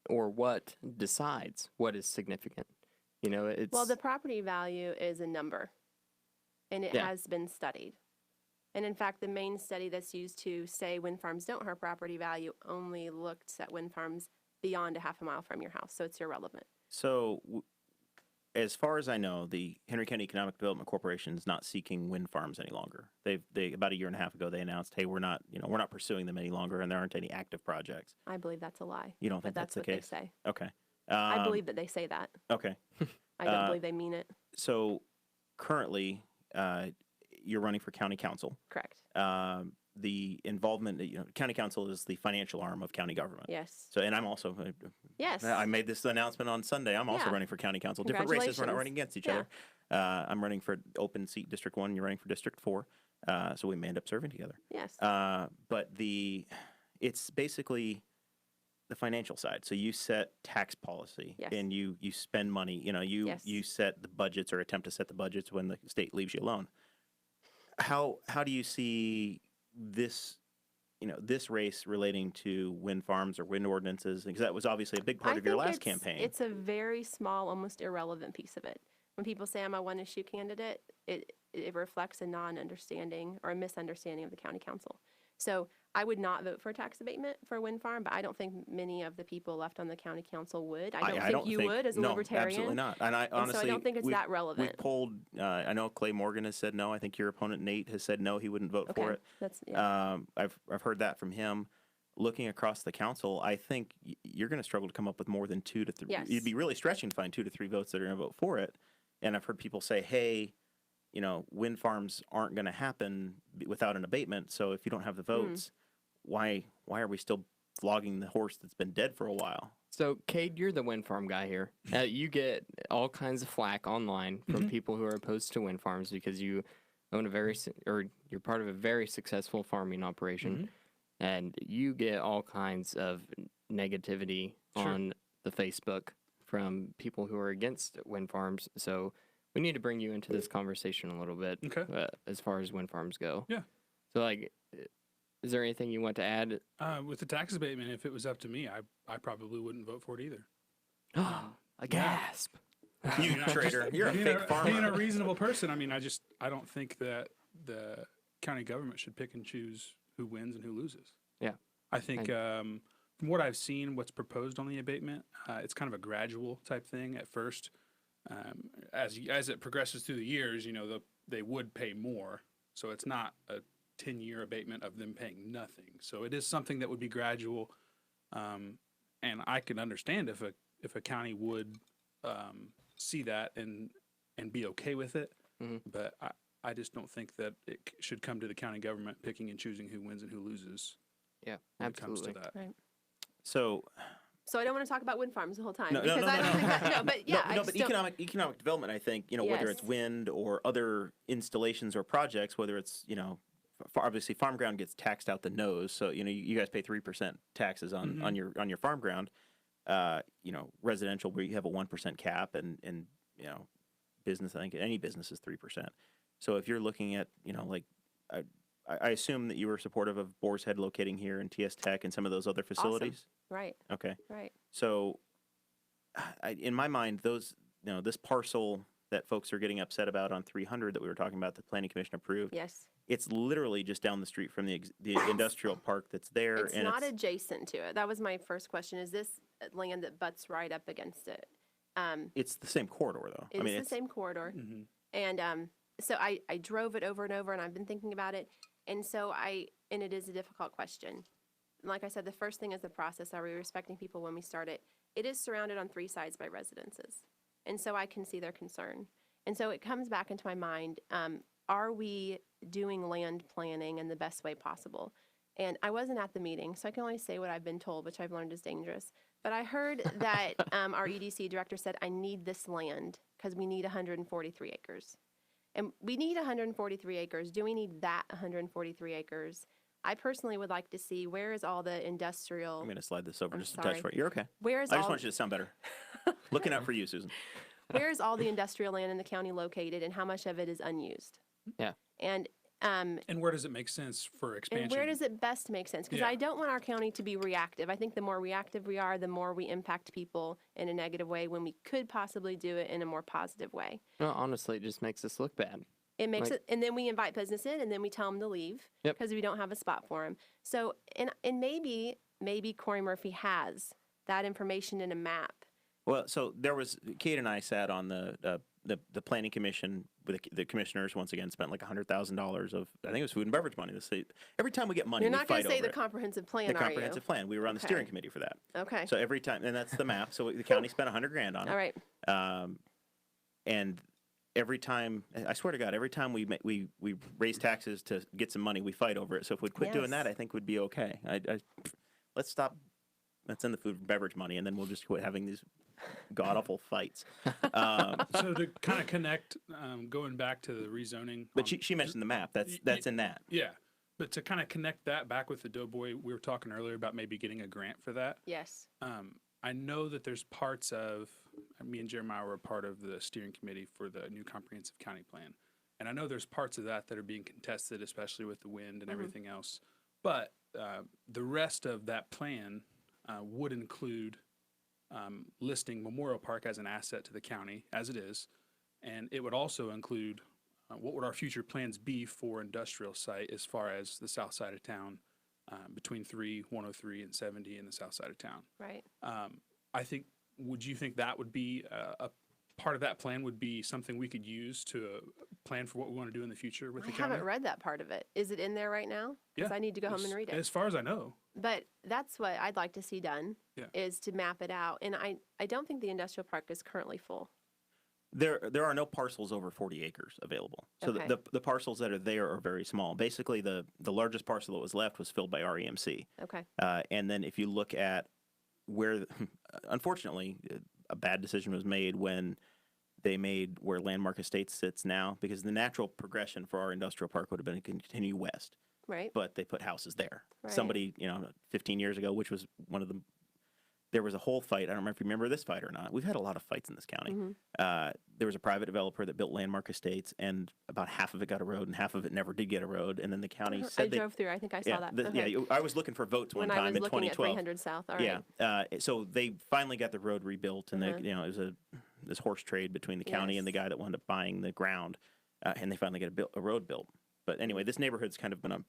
or what decides what is significant? It's Well, the property value is a number, and it Yeah. has been studied. And in fact, the main study that's used to say wind farms don't hurt property value only looked at wind farms beyond a half a mile from your house, so it's irrelevant. So, as far as I know, the Henry County Economic Development Corporation is not seeking wind farms any longer. They about a year and a half ago they announced, hey, we're not pursuing them any longer, and there aren't any active projects. I believe that's a lie. You don't But think that's the what they case? say. Okay. I believe that they say that. Okay. I don't believe they mean it. So, currently, you're running for county council. Correct. The involvement, county council is the financial arm of county government. Yes. So, and I'm also, Yes. I made this announcement on Sunday. I'm also Yeah. running for county council. Different races. We're not Congratulations. running against each Yeah. other. I'm running for open seat District 1. You're running for District 4. So we may end up serving together. Yes. But it's basically the financial side. So you set tax policy Yes. and you spend money. Yes. You set the budgets or attempt to set the budgets when the state leaves you alone. How do you see this? This race relating to wind farms or wind ordinances, because that was obviously a big part I of your think last it's- campaign. It's a very small, almost irrelevant piece of it. When people say I'm a one-issue candidate, it reflects a non-understanding or a misunderstanding of the county council. So I would not vote for a tax abatement for a wind farm, but I don't think many of the people left on the county council would. I don't think you would as a no, libertarian. absolutely not. And I honestly, so I don't think it's that relevant. We've polled. I know Clay Morgan has said no. I think your opponent Nate has said no. He wouldn't vote for it. That's yeah. I've heard that from him. Looking across the council, I think you're going to struggle to come up with more than 2 to 3. Yes. You'd be really stretching to find 2 to 3 votes that are going to vote for it. And I've heard people say, hey, you know, wind farms aren't going to happen without an abatement. So if you don't have the votes, why are we still flogging the horse that's been dead for a while? So, Kade, you're the wind farm guy here. You get all kinds of flack online from people who are opposed to wind farms because you own you're part of a very successful farming operation, and you get all kinds of negativity on the Facebook from people who are against wind farms. So, we need to bring you into this conversation a little bit as far as wind farms go. Yeah. So, like, is there anything you want to add? With the tax abatement, if it was up to me, I probably wouldn't vote for it either. A gasp. You traitor. You're a fake farmer. Being a reasonable person, I mean, I don't think that the county government should pick and choose who wins and who loses. Yeah. I think from what I've seen, what's proposed on the abatement, it's kind of a gradual type thing at first. As it progresses through the years, you know, they would pay more. So it's not a 10-year abatement of them paying nothing. So it is something that would be gradual. And I can understand if a county would see that and be okay with it. But I just don't think that it should come to the county government picking and choosing who wins and who loses. Yeah, when absolutely. it comes to that. Right. So I don't want to talk about wind farms the whole time No, because I don't think that, no, but yeah, I no, just but don't- economic development, I think, you know, whether it's Yes. wind or other installations or projects, whether it's, you know, obviously farm ground gets taxed out the nose. So, you know, you guys pay 3% taxes on your farm ground. You know, residential where you have a 1% cap and, you know, business, I think any business is 3%. So if you're looking at, you know, like, I assume that you were supportive of Boar's Head locating here and TS Tech and some of those other facilities. right, Okay. right. So, in my mind, those, you know, this parcel that folks are getting upset about on 300 that we were talking about, the Planning Commission approved. Yes. It's literally just down the street from the industrial park that's there. It's and not adjacent to it. That was my first question. Is this land that butts right up against it? It's the same corridor, though. It's I mean, the it's same corridor. And so I drove it over and over, and I've been thinking about it. And so and it is a difficult question. Like I said, the first thing is the process. Are we respecting people when we start it? It is surrounded on 3 sides by residences. And so I can see their concern. And so it comes back into my mind, are we doing land planning in the best way possible? And I wasn't at the meeting, so I can only say what I've been told, which I've learned is dangerous. But I heard that our EDC director said, I need this land because we need 143 acres. And we need 143 acres. Do we need that 143 acres? I personally would like to see where is all the industrial. I'm going to slide this over I'm just a sorry. touch for you. You're okay. Where is I just all, want you to sound better. Looking out for you, Susan. where is all the industrial land in the county located, and how much of it is unused? Yeah. And And where does it make sense for expansion? and where does it best make sense? Because Yeah. I don't want our county to be reactive. I think the more reactive we are, the more we impact people in a negative way when we could possibly do it in a more positive way. No, honestly, it just makes us look bad. It makes Like- it, and then we invite business in, and then we tell them to leave Yep. because we don't have a spot for them. So, and maybe Corey Murphy has that information in a map. Well, so there was Kate and I sat on the planning commission with the commissioners. Once again, spent like $100,000 of, I think it was food and beverage money. Every time we get money, You're we not going fight to say over the it. comprehensive plan, The are comprehensive plan. We were on the steering Okay. committee for that. you? Okay. So every time, and that's the map. So the county spent $100,000 on it. All right. And every time, I swear to God, every time we raise taxes to get some money, we fight over it. So if we'd quit doing that, Yes. I think we'd be okay. Let's stop. Let's end the food and beverage money, and then we'll just quit having these god awful fights. So to kind of connect, going back to the rezoning. But she mentioned the map. That's in that. Yeah. But to kind of connect that back with the Doughboy, we were talking earlier about maybe getting a grant for that. Yes. I know that there's parts of, me and Jeremiah were a part of the steering committee for the new comprehensive county plan. And I know there's parts of that that are being contested, especially with the wind and everything else. But the rest of that plan would include listing Memorial Park as an asset to the county, as it is. And it would also include what would our future plans be for industrial site as far as the south side of town, between 103 and 70 in the south side of town. Right. I think, would you think that would be a part of that plan would be something we could use to plan for what we want to do in the future with I the county? haven't read that part of it. Is it in there right now? Because Yeah, I need to go home and read it. As far as I know. But that's what I'd like to see done, Yeah. is to map it out. And I don't think the industrial park is currently full. There are no parcels over 40 acres available. So Okay. the parcels that are there are very small. Basically, the largest parcel that was left was filled by REMC. Okay. And then if you look at where, unfortunately, a bad decision was made when they made where Landmark Estates sits now, because the natural progression for our industrial park would have been to continue west, Right. but they put houses there. Right. Somebody, 15 years ago, which was one of the, there was a whole fight. I don't remember if you remember this fight or not. We've had a lot of fights in this county. Mm-hmm. There was a private developer that built Landmark Estates, and about half of it got a road, and half of it never did get a road. And then the county I said they, drove through. I think I saw that. yeah, I was looking for votes one when I time was in looking at 2012. 300 South. All right. Yeah, so they finally got the road rebuilt, and Uh-huh. they, it was this horse trade between the county and the Yes. guy that wound up buying the ground, and they finally got a road built. But anyway, this neighborhood's kind of been a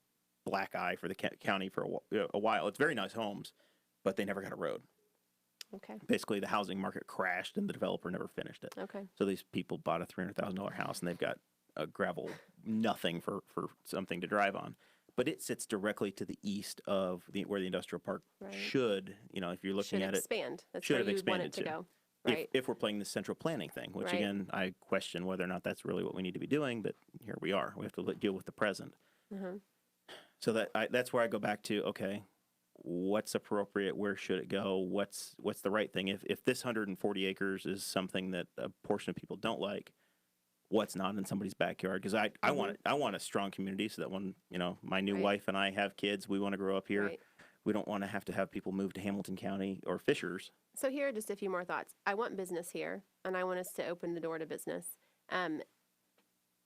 black eye for the county for a while. It's very nice homes, but they never got a road. Okay. Basically, the housing market crashed, and the developer never finished it. Okay. So these people bought a $300,000 house, and they've got a gravel nothing for something to drive on. But it sits directly to the east of where the industrial park Right. should, if you're looking Should at expand. That's should where have you would want it expanded to to. go. Right. if we're playing the central planning thing, which Right. again, I question whether or not that's really what we need to be doing, but here we are. We have to deal with the present. Uh-huh. So that's where I go back to, okay, what's appropriate? Where should it go? What's the right thing? If this 140 acres is something that a portion of people don't like, what's not in somebody's backyard? Because I want a strong community so that when my new Right. wife and I have kids, we want to grow up here. Right. We don't want to have people move to Hamilton County or Fishers. So here are just a few more thoughts. I want business here, and I want us to open the door to business.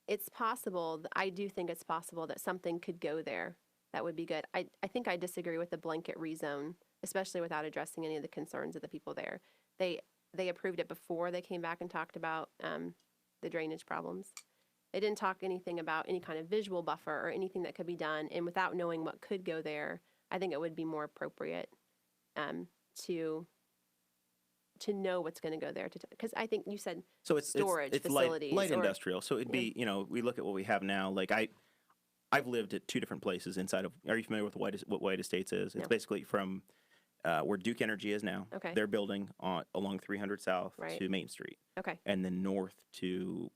It's possible, I do think it's possible that something could go there that would be good. I think I disagree with the blanket rezone, especially without addressing any of the concerns of the people there. They approved it before they came back and talked about the drainage problems. They didn't talk anything about any kind of visual buffer or anything that could be done, and without knowing what could go there, I think it would be more appropriate to know what's going to go there. Because I think you said So it's storage it's facilities light or- industrial. So it'd be we look at what we have now. Like I've lived at two different places inside of. Are you familiar with what White Estates is? It's No. basically from where Duke Energy is now. Okay. They're building along 300 South Right. to Main Street, Okay. and then north to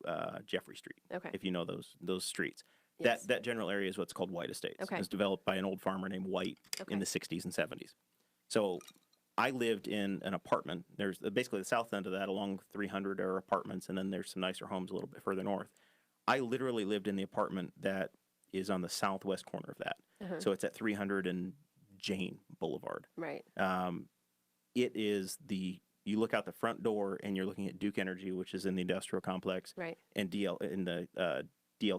Jeffrey Street. Okay. If you know those streets. Yes. That general area is what's called White Estates. Okay. It was developed by an old farmer named White Okay. in the 60s and 70s. So I lived in an apartment. There's basically the south end of that along 300 are apartments, and then there's some nicer homes a little bit further north. I literally lived in the apartment that is on the southwest corner of that. Uh-huh. So it's at 300 and Jane Boulevard. Right. It is you look out the front door and you're looking at Duke Energy, which is in the industrial complex, Right. and DL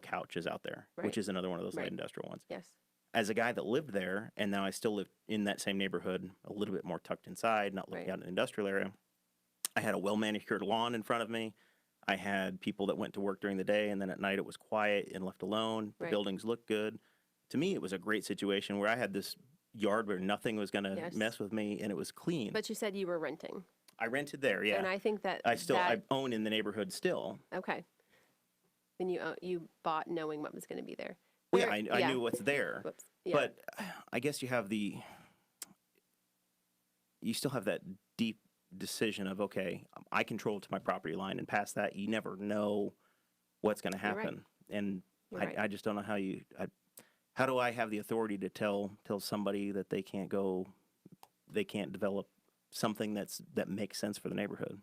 Couch is out there, Right. which is another one of those Right. light industrial ones. Yes. As a guy that lived there, and now I still live in that same neighborhood, a little bit more tucked inside, not looking Right. out in the industrial area, I had a well-manicured lawn in front of me. I had people that went to work during the day, and then at night it was quiet and left alone. The Right. buildings looked good. To me, it was a great situation where I had this yard where nothing was going to Yes. mess with me, and it was clean. But you said you were renting. I rented there, yeah. And I think that I own in the neighborhood still. okay. And you bought knowing what was going to be there. Well, Where- yeah, I knew what's there. Whoops. Yeah. But I guess you still have that deep decision of, okay, I control to my property line, and past that, you never know what's going to You're right. happen. And You're I, right. I just don't know how do I have the authority to tell somebody that they can't develop something that makes sense for the neighborhood?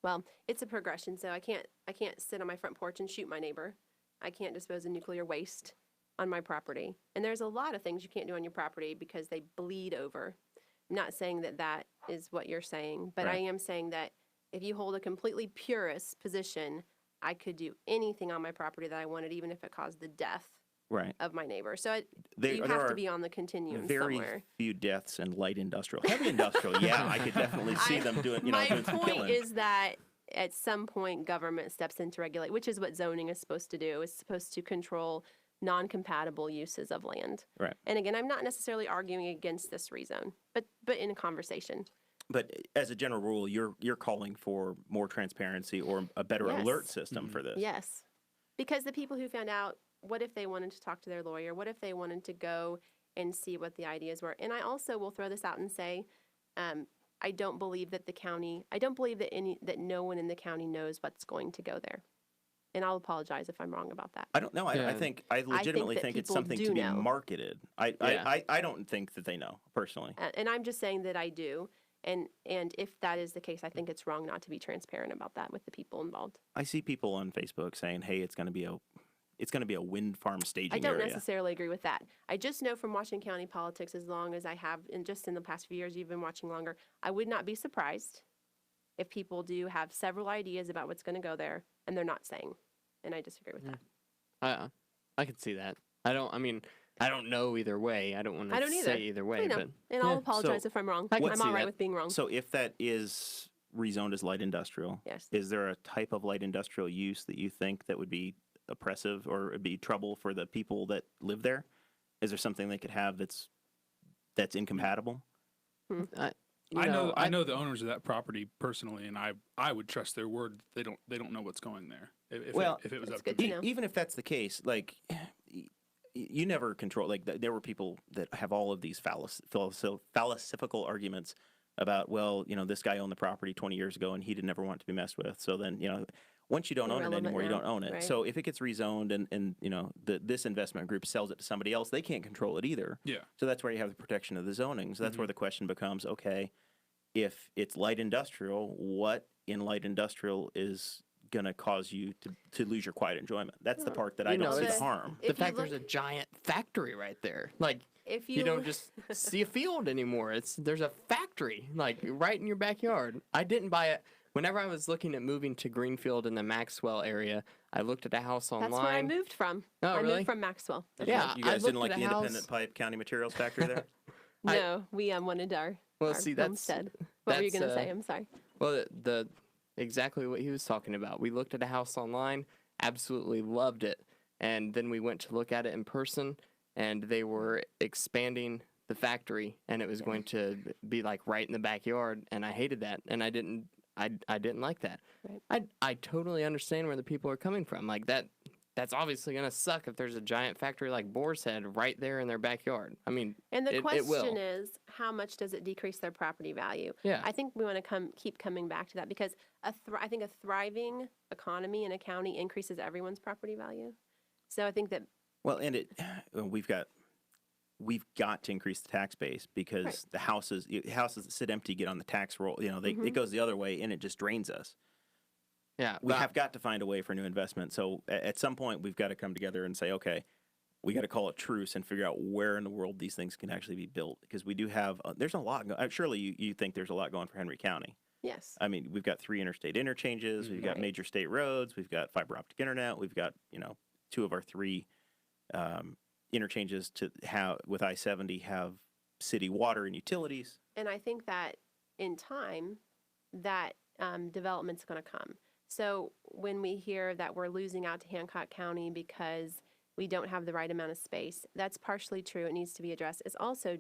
Well, it's a progression, so I can't sit on my front porch and shoot my neighbor. I can't dispose of nuclear waste on my property. And there's a lot of things you can't do on your property because they bleed over. I'm not saying that is what you're saying, but I Right. am saying that if you hold a completely purist position, I could do anything on my property that I wanted, even if it caused the death Right. of my neighbor. So you There have are to be on the continuum very somewhere. few deaths in light industrial. Heavy industrial, yeah, I could definitely see them doing, My doing some point killing. is that at some point government steps in to regulate, which is what zoning is supposed to do. It's supposed to control non-compatible uses of land. Right. And again, I'm not necessarily arguing against this rezone, but in a conversation. But as a general rule, you're calling for more transparency or a better Yes. alert system for this. Yes. Because the people who found out, what if they wanted to talk to their lawyer? What if they wanted to go and see what the ideas were? And I also will throw this out and say, I don't believe that that no one in the county knows what's going to go there. And I'll apologize if I'm wrong about that. I don't know. Yeah. I legitimately that think it's people something do to be know. marketed. I don't think that they know personally. And I'm just saying that I do. And if that is the case, I think it's wrong not to be transparent about that with the people involved. I see people on Facebook saying, "Hey, it's going to be a wind farm staging I don't area." necessarily agree with that. I just know from watching county politics as long as I have, and just in the past few years, you've been watching longer, I would not be surprised if people do have several ideas about what's going to go there and they're not saying. And I disagree with that. I could see that. I don't know either way. I don't want I don't to either. say either way, I know. but And I'll yeah. apologize So if I'm wrong. I can I'm see all right that. with being wrong. So if that is rezoned as light industrial, Yes. is there a type of light industrial use that you think that would be oppressive or would be trouble for the people that live there? Is there something they could have that's incompatible? I know the owners of that property personally, and I would trust their word. They don't know what's going there. If it was That's up to good me. to know. Even if that's the case, like you never control. Like there were people that have all of these philosophical arguments about, well, this guy owned the property 20 years ago and he did never want it to be messed with. So then, once you don't own it Irrelevant anymore, you now, don't own it. right. So if it gets rezoned and this investment group sells it to somebody else, they can't control it either. Yeah. So that's where you have the protection of the zoning. So that's where the question becomes, okay, if it's light industrial, what in light industrial is going to cause you to lose your quiet enjoyment? That's the part that I You don't know, see the it's- harm. If the you fact there's a look- giant factory right there. Like If you don't just see a field anymore. There's a factory like right in your backyard. I didn't buy it. Whenever I was looking at moving to Greenfield in the Maxwell area, I looked at a house online. That's where I moved from. Oh, I really? moved from Maxwell. Yeah, You I guys didn't looked like at the a house- Independent Pipe County Materials Factory there? No, we wanted our See, that's homestead. What were you that's, going to say? I'm sorry. Well, the exactly what he was talking about. We looked at a house online, absolutely loved it, and then we went to look at it in person, and they were expanding the factory, and it was going to be like right in the backyard, and I hated that, and I didn't like that. Right. I totally understand where the people are coming from. Like that's obviously gonna suck if there's a giant factory like Boar's Head right there in their backyard. I mean, And the it question will. is, how much does it decrease their property value? Yeah. I think we want to keep coming back to that because I think a thriving economy in a county increases everyone's property value. So I think that Well, and we've got to increase the tax base because Right. the houses that sit empty get on the tax roll. It goes the other way and it just drains us. Yeah, We have got to find a way for new investment. So at some point, we've got to come together and say, okay, we got to call it truce and figure out where in the world these things can actually be built because we do have. There's a lot. Surely you think there's a lot going for Henry County. yes, I mean, we've got 3 interstate interchanges. We've got Right. major state roads. We've got fiber optic internet. We've got 2 of our 3 interchanges with I-70 have city water and utilities. and I think that in time, that development's going to come. So when we hear that we're losing out to Hancock County because we don't have the right amount of space, that's partially true. It needs to be addressed. It's also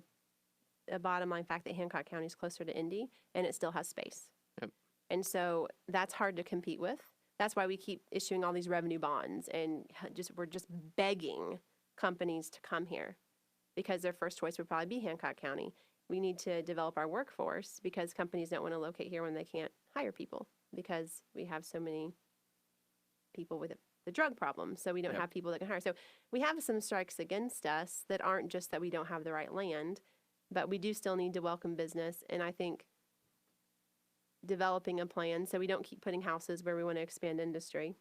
a bottom line fact that Hancock County is closer to Indy and it still has space. Yep. And so that's hard to compete with. That's why we keep issuing all these revenue bonds and we're just begging companies to come here because their first choice would probably be Hancock County. We need to develop our workforce because companies don't want to locate here when they can't hire people because we have so many people with the drug problem. So we don't have people that can hire. So we have some strikes against us that aren't just that we don't have the right land, but we do still need to welcome business. And I think developing a plan so we don't keep putting houses where we want to expand industry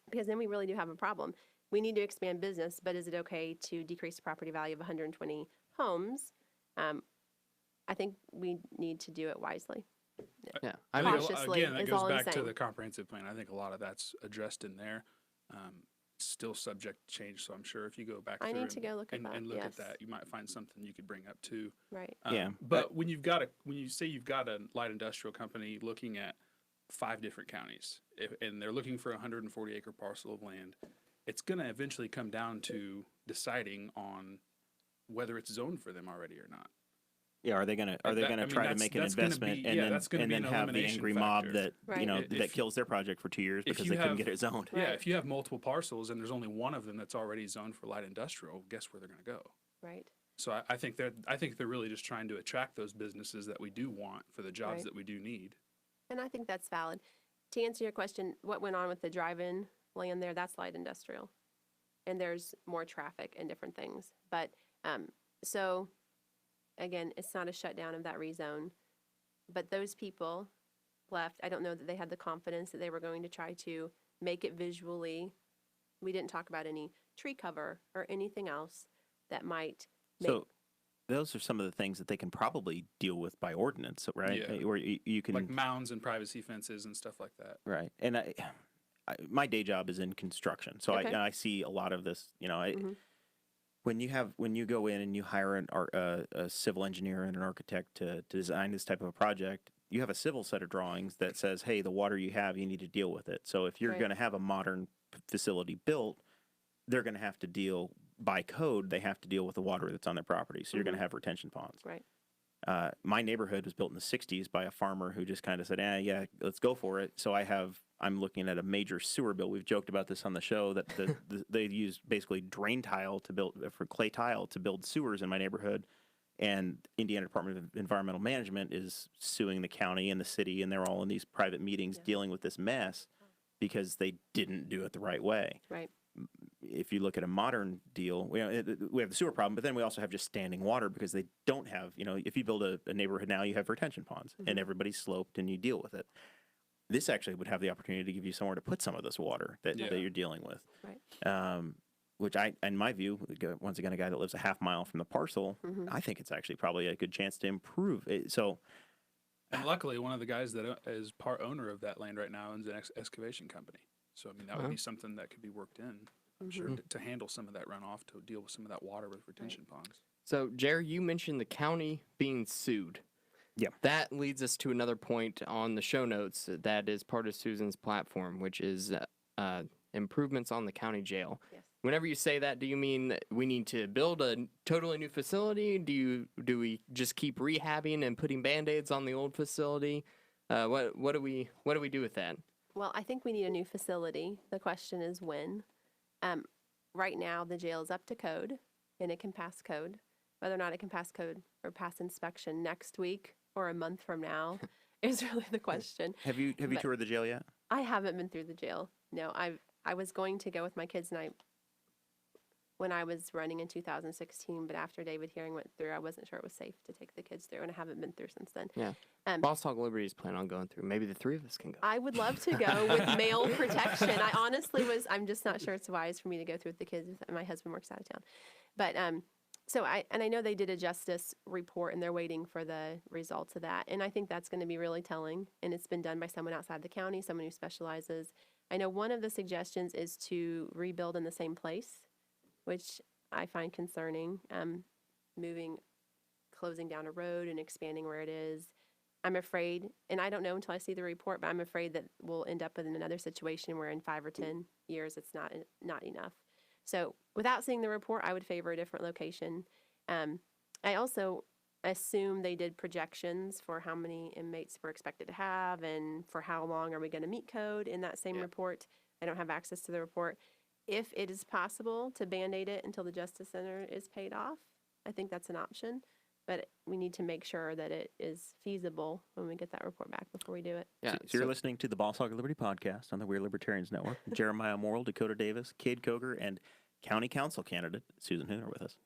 because then we really do have a problem. We need to expand business, but is it okay to decrease the property value of 120 homes? I think we need to do it wisely. Yeah, I I think Cautiously again, that is goes all I'm back to saying. the comprehensive plan. I think a lot of that's addressed in there. Still subject to change, so I'm sure if you go back I through need to go look at that, and look at yes. that, you might find something you could bring up too. Right. Yeah, But when you say you've got a light industrial company looking at 5 different counties, and they're looking for a 140-acre parcel of land, it's going to eventually come down to deciding on whether it's zoned for them already or not. Yeah, are they gonna try to make an investment and then have the angry mob that Right. that kills their project for 2 years if because you they couldn't have- get it zoned? Yeah, Right. if you have multiple parcels and there's only one of them that's already zoned for light industrial, guess where they're going to go? Right. So I think they're really just trying to attract those businesses that we do want for the jobs Right. that we do need. And I think that's valid. To answer your question, what went on with the drive-in land there, that's light industrial. And there's more traffic and different things. But so again, it's not a shutdown of that rezone. But those people left. I don't know that they had the confidence that they were going to try to make it visually. We didn't talk about any tree cover or anything else that might make. So those are some of the things that they can probably deal with by ordinance, right? Yeah. Where you can Like mounds and privacy fences and stuff like that. right. And my day job is in construction, so Okay. I see a lot of this. Mhm. When you go in and you hire a civil engineer and an architect to design this type of a project, you have a civil set of drawings that says, hey, the water you have, you need to deal with it. So if you're Right. going to have a modern facility built, they're going to have to deal by code. They have to deal with the water that's on their property. So you're going to have retention ponds. Right. My neighborhood was built in the 60s by a farmer who just kind of said, yeah, let's go for it. So I'm looking at a major sewer bill. We've joked about this on the show that they use basically drain tile to build for clay tile to build sewers in my neighborhood. And Indiana Department of Environmental Management is suing the county and the city, and they're all in these private meetings dealing with this mess because they didn't do it the right way. Right. If you look at a modern deal, we have the sewer problem, but then we also have just standing water because they don't have, if you build a neighborhood now, you have retention ponds and everybody's sloped and you deal with it. This actually would have the opportunity to give you somewhere to put some of this water that you're dealing with. Right. Which in my view, once again, a guy that lives a half mile from the parcel, I think it's actually probably a good chance to improve it. So, And luckily, one of the guys that is part owner of that land right now owns an excavation company. So, I mean, that would be something that could be worked in, I'm sure, to handle some of that runoff, to deal with some of that water with retention ponds. So, Jerry, you mentioned the county being sued. Yeah. That leads us to another point on the show notes that is part of Susan's platform, which is improvements on the county jail. Yes. Whenever you say that, do you mean that we need to build a totally new facility? Do we just keep rehabbing and putting Band-Aids on the old facility? What do we do with that? Well, I think we need a new facility. The question is when. Right now, the jail is up to code, and it can pass code. Whether or not it can pass code or pass inspection next week or a month from now is really the question. have you toured the jail yet? I haven't been through the jail. No, I was going to go with my kids, and when I was running in 2016, but after David Hearing went through, I wasn't sure it was safe to take the kids through, and I haven't been through since then. Yeah. Boss Hog Liberties plan on going through. Maybe the three of us can go. I would love to go with male protection. I honestly I'm just not sure it's wise for me to go through with the kids. My husband works out of town. But so I know they did a justice report and they're waiting for the results of that. And I think that's going to be really telling. And it's been done by someone outside the county, someone who specializes. I know one of the suggestions is to rebuild in the same place, which I find concerning. Closing down a road and expanding where it is. I'm afraid, and I don't know until I see the report, but I'm afraid that we'll end up in another situation where in 5 or 10 years it's not enough. So without seeing the report, I would favor a different location. I also assume they did projections for how many inmates we're expected to have and for how long are we going to meet code in that same report. I don't have access to the report. If it is possible to Band-Aid it until the Justice Center is paid off, I think that's an option. But we need to make sure that it is feasible when we get that report back before we do it. Yeah. So you're listening to the Boss Hog of Liberty podcast on the We're Libertarians Network. Jeremiah Morrell, Dakota Davis, Kade Koger, and County Council candidate Susan Huhn are with us.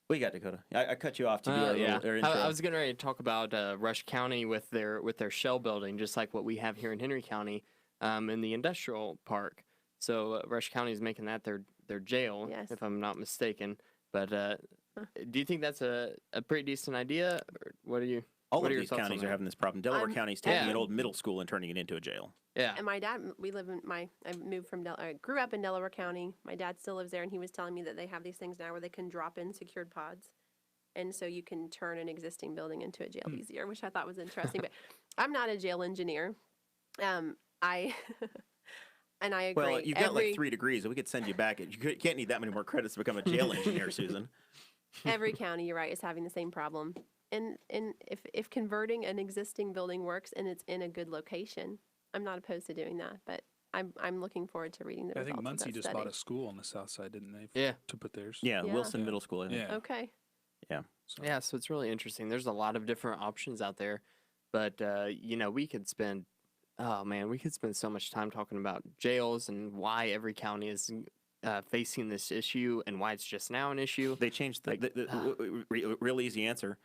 What you got, Dakota? I cut you off to do our intro. I was getting ready to talk about Rush County with their shell building, just like what we have here in Henry County in the industrial park. So Rush County is making that their jail, if I'm not mistaken. But do you think that's a pretty decent idea? Or what are you? All of these counties are having this problem. Delaware County's taking an old middle school and turning it into a jail. Yeah. And my dad, I moved from I grew up in Delaware County. My dad still lives there, and he was telling me that they have these things now where they can drop in secured pods. And so you can turn an existing building into a jail easier, which I thought was interesting. But I'm not a jail engineer. I and I agree. Well, you've got like 3 degrees, and we could send you back. You can't need that many more credits to become a jail engineer, Susan. Every county, you're right, is having the same problem. And if converting an existing building works and it's in a good location, I'm not opposed to doing that. But I'm looking forward to reading the I results think Muncie of that just study. bought a school on the south side, didn't they? Yeah. To put theirs. Yeah, Yeah. Wilson Middle School, I think. Yeah. Okay. Yeah. So, Yeah, so it's really interesting. There's a lot of different options out there, but we could spend, oh man, we could spend so much time talking about jails and why every county is facing this issue and why it's just now an issue. They changed the real easy answer.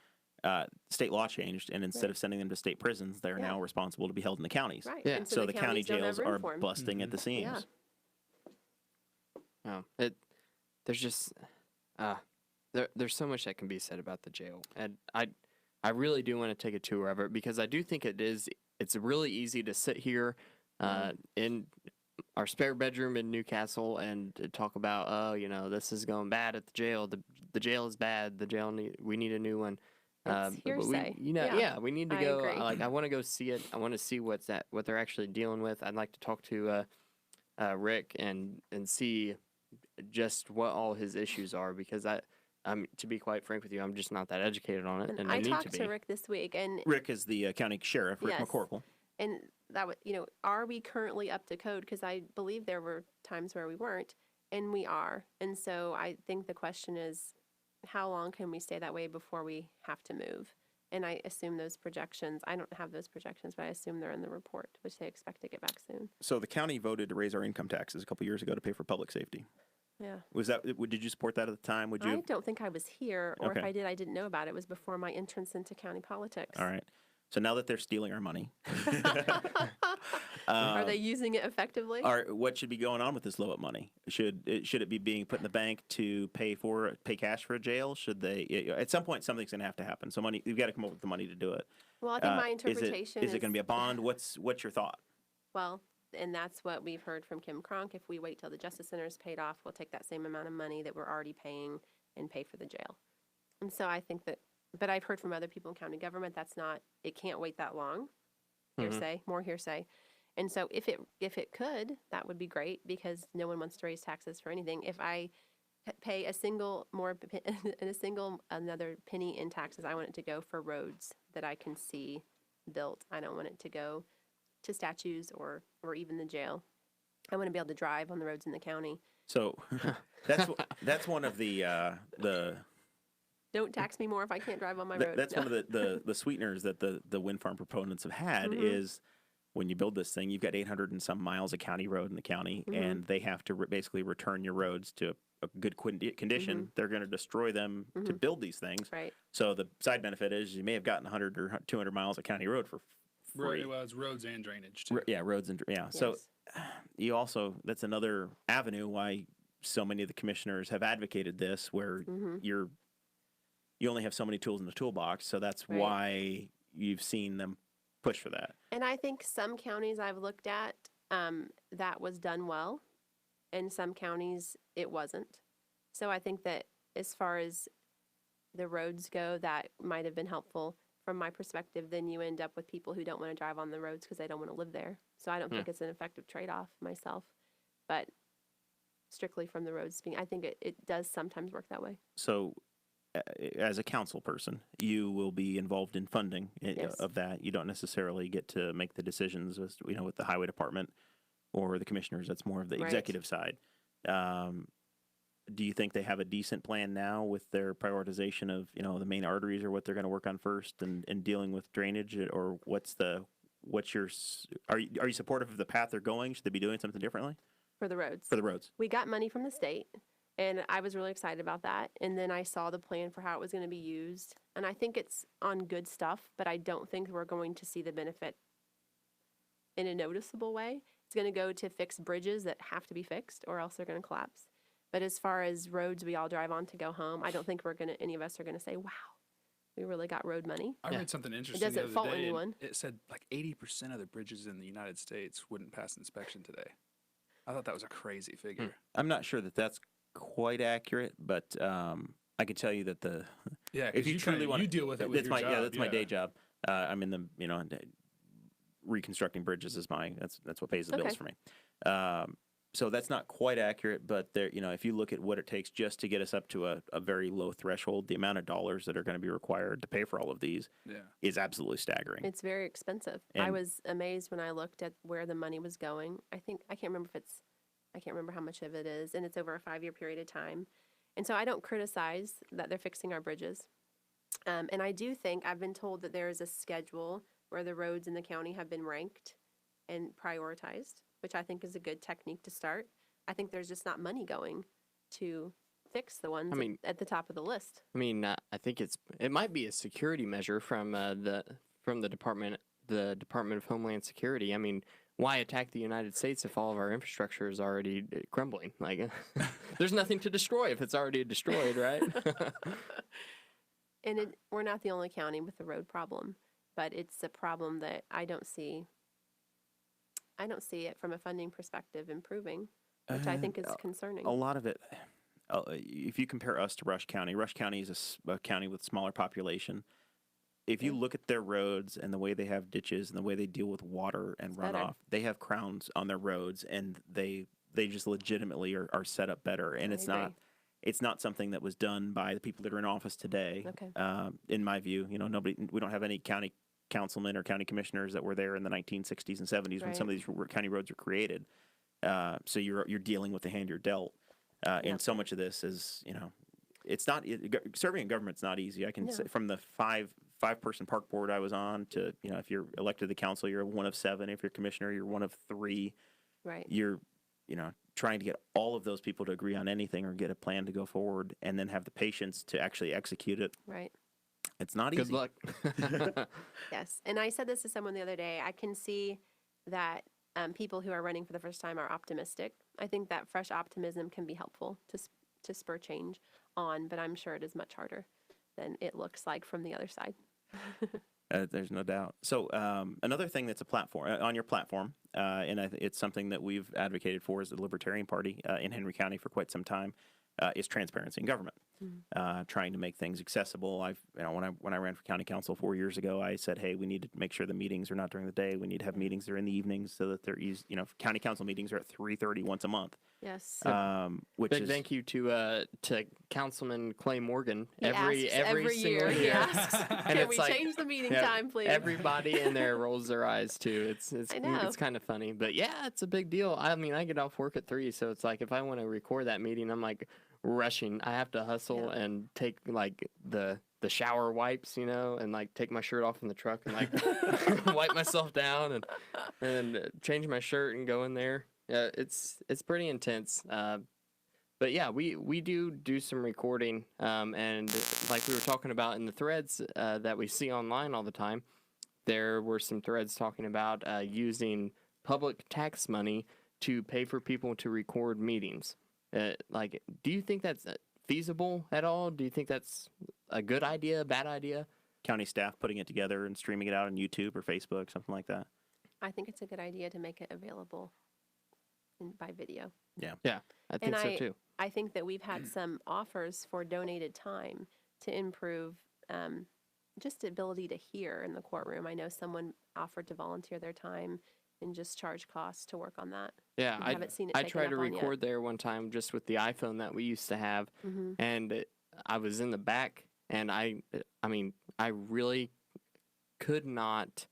State law changed, and instead of sending them to state prisons, they're now responsible to be held in the counties. Right. Yeah. And So the county counties don't have jails room are for 'em. busting at the seams. Yeah. There's just there's so much that can be said about the jail, and I really do want to take a tour of it because I do think it's really easy to sit here in our spare bedroom in Newcastle and to talk about this is going bad at the jail. The jail is bad. We need a new one. It's But hearsay. we need to I go. agree. I want to go see it. I want to see what they're actually dealing with. I'd like to talk to Rick and see just what all his issues are because I'm to be quite frank with you, I'm just not that educated on it, and I I need to talked be. to Rick this week, and Rick is the county sheriff, Rick Yes. McCorkle. that would are we currently up to code? Because I believe there were times where we weren't, and we are. And so I think the question is, how long can we stay that way before we have to move? And I assume those projections, I don't have those projections, but I assume they're in the report, which they expect to get back soon. So the county voted to raise our income taxes a couple years ago to pay for public safety. Yeah. Did you support that at the time? Would you? I don't think I was here, or Okay. if I did, I didn't know about it. It was before my entrance into county politics. All right. So now that they're stealing our money, Are they using it effectively? what should be going on with this low up money? Should it be being put in the bank to pay cash for a jail? Should they? At some point, something's going to have to happen. So you've got to come up with the money to do it. Well, I think my Is it interpretation is it going to be a bond? What's your thought? Well, and that's what we've heard from Kim Cronk. If we wait till the Justice Center is paid off, we'll take that same amount of money that we're already paying and pay for the jail. And so I think that, but I've heard from other people in county government, it can't wait that long. Hearsay, more hearsay. And so if it could, that would be great because no one wants to raise taxes for anything. If I pay another penny in taxes, I want it to go for roads that I can see built. I don't want it to go to statues or even the jail. I want to be able to drive on the roads in the county. So that's one of the Don't tax me more if I can't drive on my road. that's No. one of the sweeteners that the wind farm proponents have had is when you build this thing, you've got 800 and some miles of county road in the county, and they have to basically return your roads to a good condition. They're going to destroy them to build these things. Right. So the side benefit is you may have gotten 100 or 200 miles of county road for free. Well, it's roads and drainage too. Yeah, roads and So Yes. you also, that's another avenue why so many of the commissioners have advocated this, where you only have so many tools in the toolbox. So that's Right. why you've seen them push for that. And I think some counties I've looked at, that was done well. In some counties, it wasn't. So I think that as far as the roads go, that might have been helpful from my perspective. Then you end up with people who don't want to drive on the roads because they don't want to live there. So I don't think it's an effective trade-off myself. But strictly from the roads being, I think it does sometimes work that way. So as a council person, you will be involved in funding Yes. of that. You don't necessarily get to make the decisions with the highway department or the commissioners. That's more of the Right. executive side. Do you think they have a decent plan now with their prioritization of, the main arteries or what they're going to work on first and dealing with drainage, or are you supportive of the path they're going? Should they be doing something differently For the roads. for the roads? We got money from the state, and I was really excited about that. And then I saw the plan for how it was going to be used, and I think it's on good stuff, but I don't think we're going to see the benefit in a noticeable way. It's going to go to fix bridges that have to be fixed, or else they're going to collapse. But as far as roads we all drive on to go home, I don't think any of us are going to say, "Wow, we really got road money." I read something interesting doesn't the other fault day, and anyone. It said like 80% of the bridges in the United States wouldn't pass inspection today. I thought that was a crazy figure. I'm not sure that that's quite accurate, but I can tell you that Yeah, if because you truly want you deal with it with that's your my job. that's my day job. I'm in the reconstructing bridges is that's what pays the bills Okay. for me. So that's not quite accurate, but there, if you look at what it takes just to get us up to a very low threshold, the amount of dollars that are going to be required to pay for all of these is absolutely staggering. It's very expensive. I And- was amazed when I looked at where the money was going. I can't remember how much of it is, and it's over a 5-year period of time. And so I don't criticize that they're fixing our bridges. And I do think I've been told that there is a schedule where the roads in the county have been ranked and prioritized, which I think is a good technique to start. I think there's just not money going to fix the ones at the top of the list. I mean, I think it might be a security measure from the Department of Homeland Security. I mean, why attack the United States if all of our infrastructure is already crumbling? Like, there's nothing to destroy if it's already destroyed, right? And we're not the only county with the road problem, but it's a problem that I don't see it from a funding perspective improving, which I think is concerning. A lot of it, if you compare us to Rush County is a county with smaller population. If you look at their roads and the way they have ditches and the way they deal with water and better. runoff, they have crowns on their roads, and they just legitimately are set up better. And it's not something that was done by the people that are in office today. Okay. In my view, we don't have any county councilmen or county commissioners that were there in the 1960s and 70s when some of these county roads were created. So you're dealing with the hand you're dealt. And so much of this is, it's not serving in government's not easy. I can say from the five-person park board I was on to, if you're elected to the council, you're one of 7. If you're commissioner, you're one of 3. Right. You're, trying to get all of those people to agree on anything or get a plan to go forward and then have the patience to actually execute it. Right. It's not easy. Good luck. Yes. And I said this to someone the other day. I can see that people who are running for the first time are optimistic. I think that fresh optimism can be helpful to spur change on, but I'm sure it is much harder than it looks like from the other side. There's no doubt. So another thing that's a platform on your platform, and it's something that we've advocated for as the Libertarian Party in Henry County for quite some time, is transparency in government. Trying to make things accessible. When I ran for county council 4 years ago, I said, hey, we need to make sure the meetings are not during the day. We need to have meetings that are in the evenings so that they're easy. County council meetings are at 3:30 once a month. Yes. Which Big is thank you to Councilman Clay Morgan. He asks every year. He asks, can we change the meeting time, please? Everybody in there rolls their eyes too. I know. It's kind of funny, but yeah, it's a big deal. I mean, I get off work at 3, so it's like if I want to record that meeting, I'm like rushing. I have to hustle and take like the shower wipes, and like take my shirt off in the truck and like wipe myself down and change my shirt and go in there. Yeah, it's pretty intense. But yeah, we do some recording, and like we were talking about in the threads that we see online all the time, there were some threads talking about using public tax money to pay for people to record meetings. Like, do you think that's feasible at all? Do you think that's a good idea, bad idea? county staff putting it together and streaming it out on YouTube or Facebook, something like that. I think it's a good idea to make it available by video. Yeah, I think so too. I think that we've had some offers for donated time to improve just the ability to hear in the courtroom. I know someone offered to volunteer their time and just charge costs to work on that. Yeah, I haven't seen it I taken tried to up on yet. record there one time just with the iPhone that we used to have, and I was in the back, and I mean, I really could not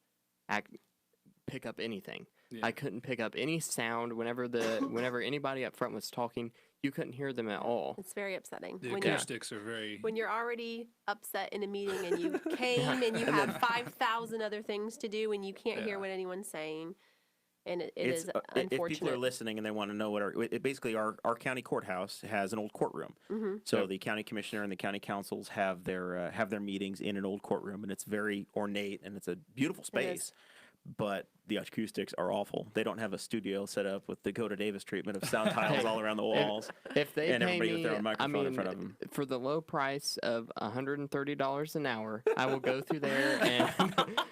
pick up anything. Yeah. I couldn't pick up any sound whenever anybody up front was talking. You couldn't hear them at all. It's very upsetting. The acoustics are very... When you're already upset in a meeting and you came and you have 5,000 other things to do and you can't hear what anyone's saying. And it is unfortunate. If people are listening and they want to know basically our county courthouse has an old courtroom. So the county commissioner and the county councils have their meetings in an old courtroom, and it's very ornate and it's a beautiful space. But the acoustics are awful. They don't have a studio set up with Dakota Davis treatment of sound tiles all around the walls. If they and pay everybody me, with their microphone in front of them. For the low price of $130 an hour, I will go through there and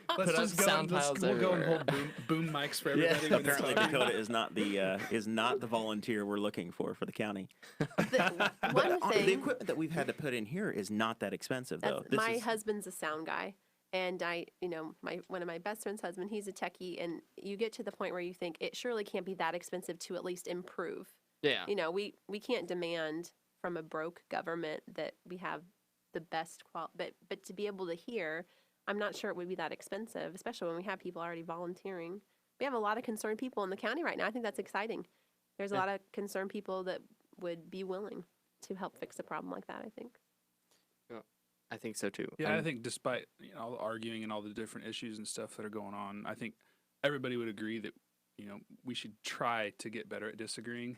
put up sound tiles We'll go and everywhere. hold boom mics for everybody. when it's Apparently, talking. Dakota is not the volunteer we're looking for the county. One The thing, equipment that we've had to put in here is not that expensive, though. my husband's a sound guy. And one of my best friend's husband, he's a techie, and you get to the point where you think it surely can't be that expensive to at least improve. Yeah. We can't demand from a broke government that we have the best but to be able to hear, I'm not sure it would be that expensive, especially when we have people already volunteering. We have a lot of concerned people in the county right now. I think that's exciting. There's a lot of concerned people that would be willing to help fix a problem like that, I think. I think so too. Yeah, I think despite all the arguing and all the different issues and stuff that are going on, I think everybody would agree that we should try to get better at disagreeing.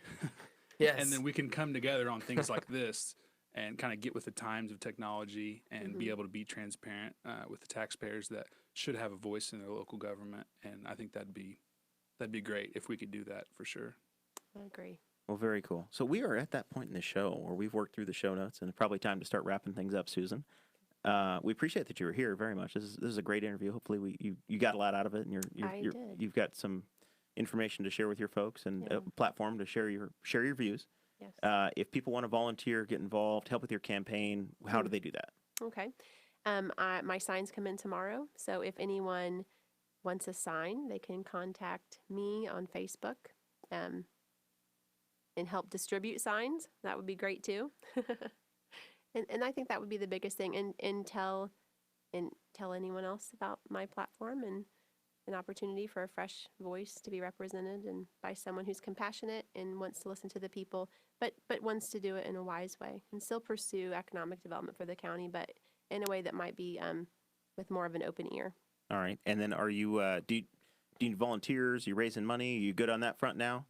Yes. And then we can come together on things like this and kind of get with the times of technology and be able to be transparent with the taxpayers that should have a voice in their local government. And I think that'd be great if we could do that for sure. I agree. Well, very cool. So we are at that point in the show where we've worked through the show notes, and it's probably time to start wrapping things up, Susan. We appreciate that you were here very much. This is a great interview. Hopefully, you got a lot out of it, and you've got some information to share with your folks and a platform to share your views. Yes. If people want to volunteer, get involved, help with your campaign, how do they do that? Okay. My signs come in tomorrow, so if anyone wants a sign, they can contact me on Facebook and help distribute signs. That would be great too. and I think that would be the biggest thing. And tell anyone else about my platform and an opportunity for a fresh voice to be represented and by someone who's compassionate and wants to listen to the people, but wants to do it in a wise way and still pursue economic development for the county, but in a way that might be with more of an open ear. All right. And then are you do you need volunteers? Are you raising money? Are you good on that front now?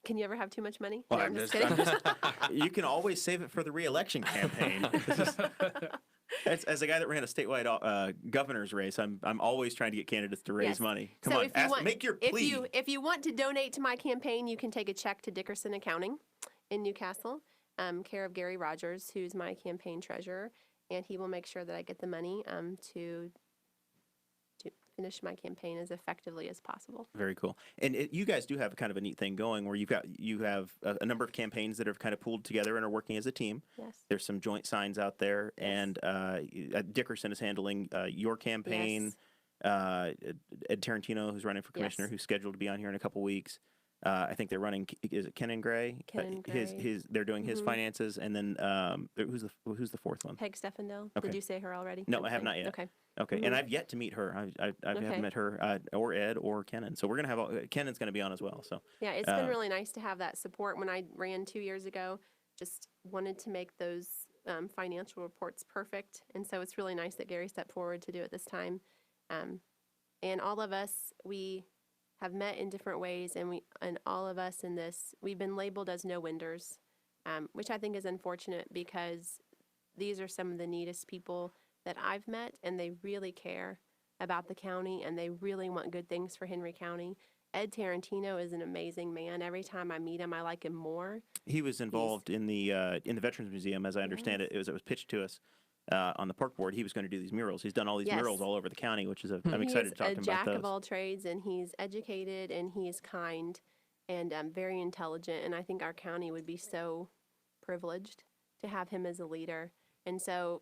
Can you ever have too much money? Well, No, I'm just kidding. you can always save it for the re-election campaign. As a guy that ran a statewide governor's race, I'm always trying to get candidates to raise Yes. money. Come So on, if you make your plea. If you want to donate to my campaign, you can take a check to Dickerson Accounting in Newcastle, care of Gary Rogers, who's my campaign treasurer, and he will make sure that I get the money to finish my campaign as effectively as possible. Very cool. And you guys do have kind of a neat thing going where you have a number of campaigns that have kind of pooled together and are working as a team. Yes. There's some joint signs out there, and Dickerson is handling your campaign. Yes. Ed Tarantino, who's running for commissioner, Yes. who's scheduled to be on here in a couple weeks. I think they're running. Is it Ken and Gray? Ken and Gray. They're doing his finances, and then who's the fourth one? Peg Steffendale. Okay. Did you say her already? No, I have not yet. Okay. Okay, and I've yet to meet her. I haven't met her or Ed or Kenan. So we're gonna have Kenan's gonna be on as well. So Yeah, it's been really nice to have that support. When I ran 2 years ago, just wanted to make those financial reports perfect, and so it's really nice that Gary stepped forward to do it this time. And all of us, we have met in different ways, and all of us in this, we've been labeled as no-winders, which I think is unfortunate because these are some of the neatest people that I've met, and they really care about the county, and they really want good things for Henry County. Ed Tarantino is an amazing man. Every time I meet him, I like him more. he was involved in the Veterans Museum, as I understand it. It was pitched to us on the park board. He was going to do these murals. He's done all these Yes. murals all over the county, which is I'm excited to talk to him He's a about jack of those. all trades, and he's educated, and he is kind, and very intelligent. And I think our county would be so privileged to have him as a leader. And so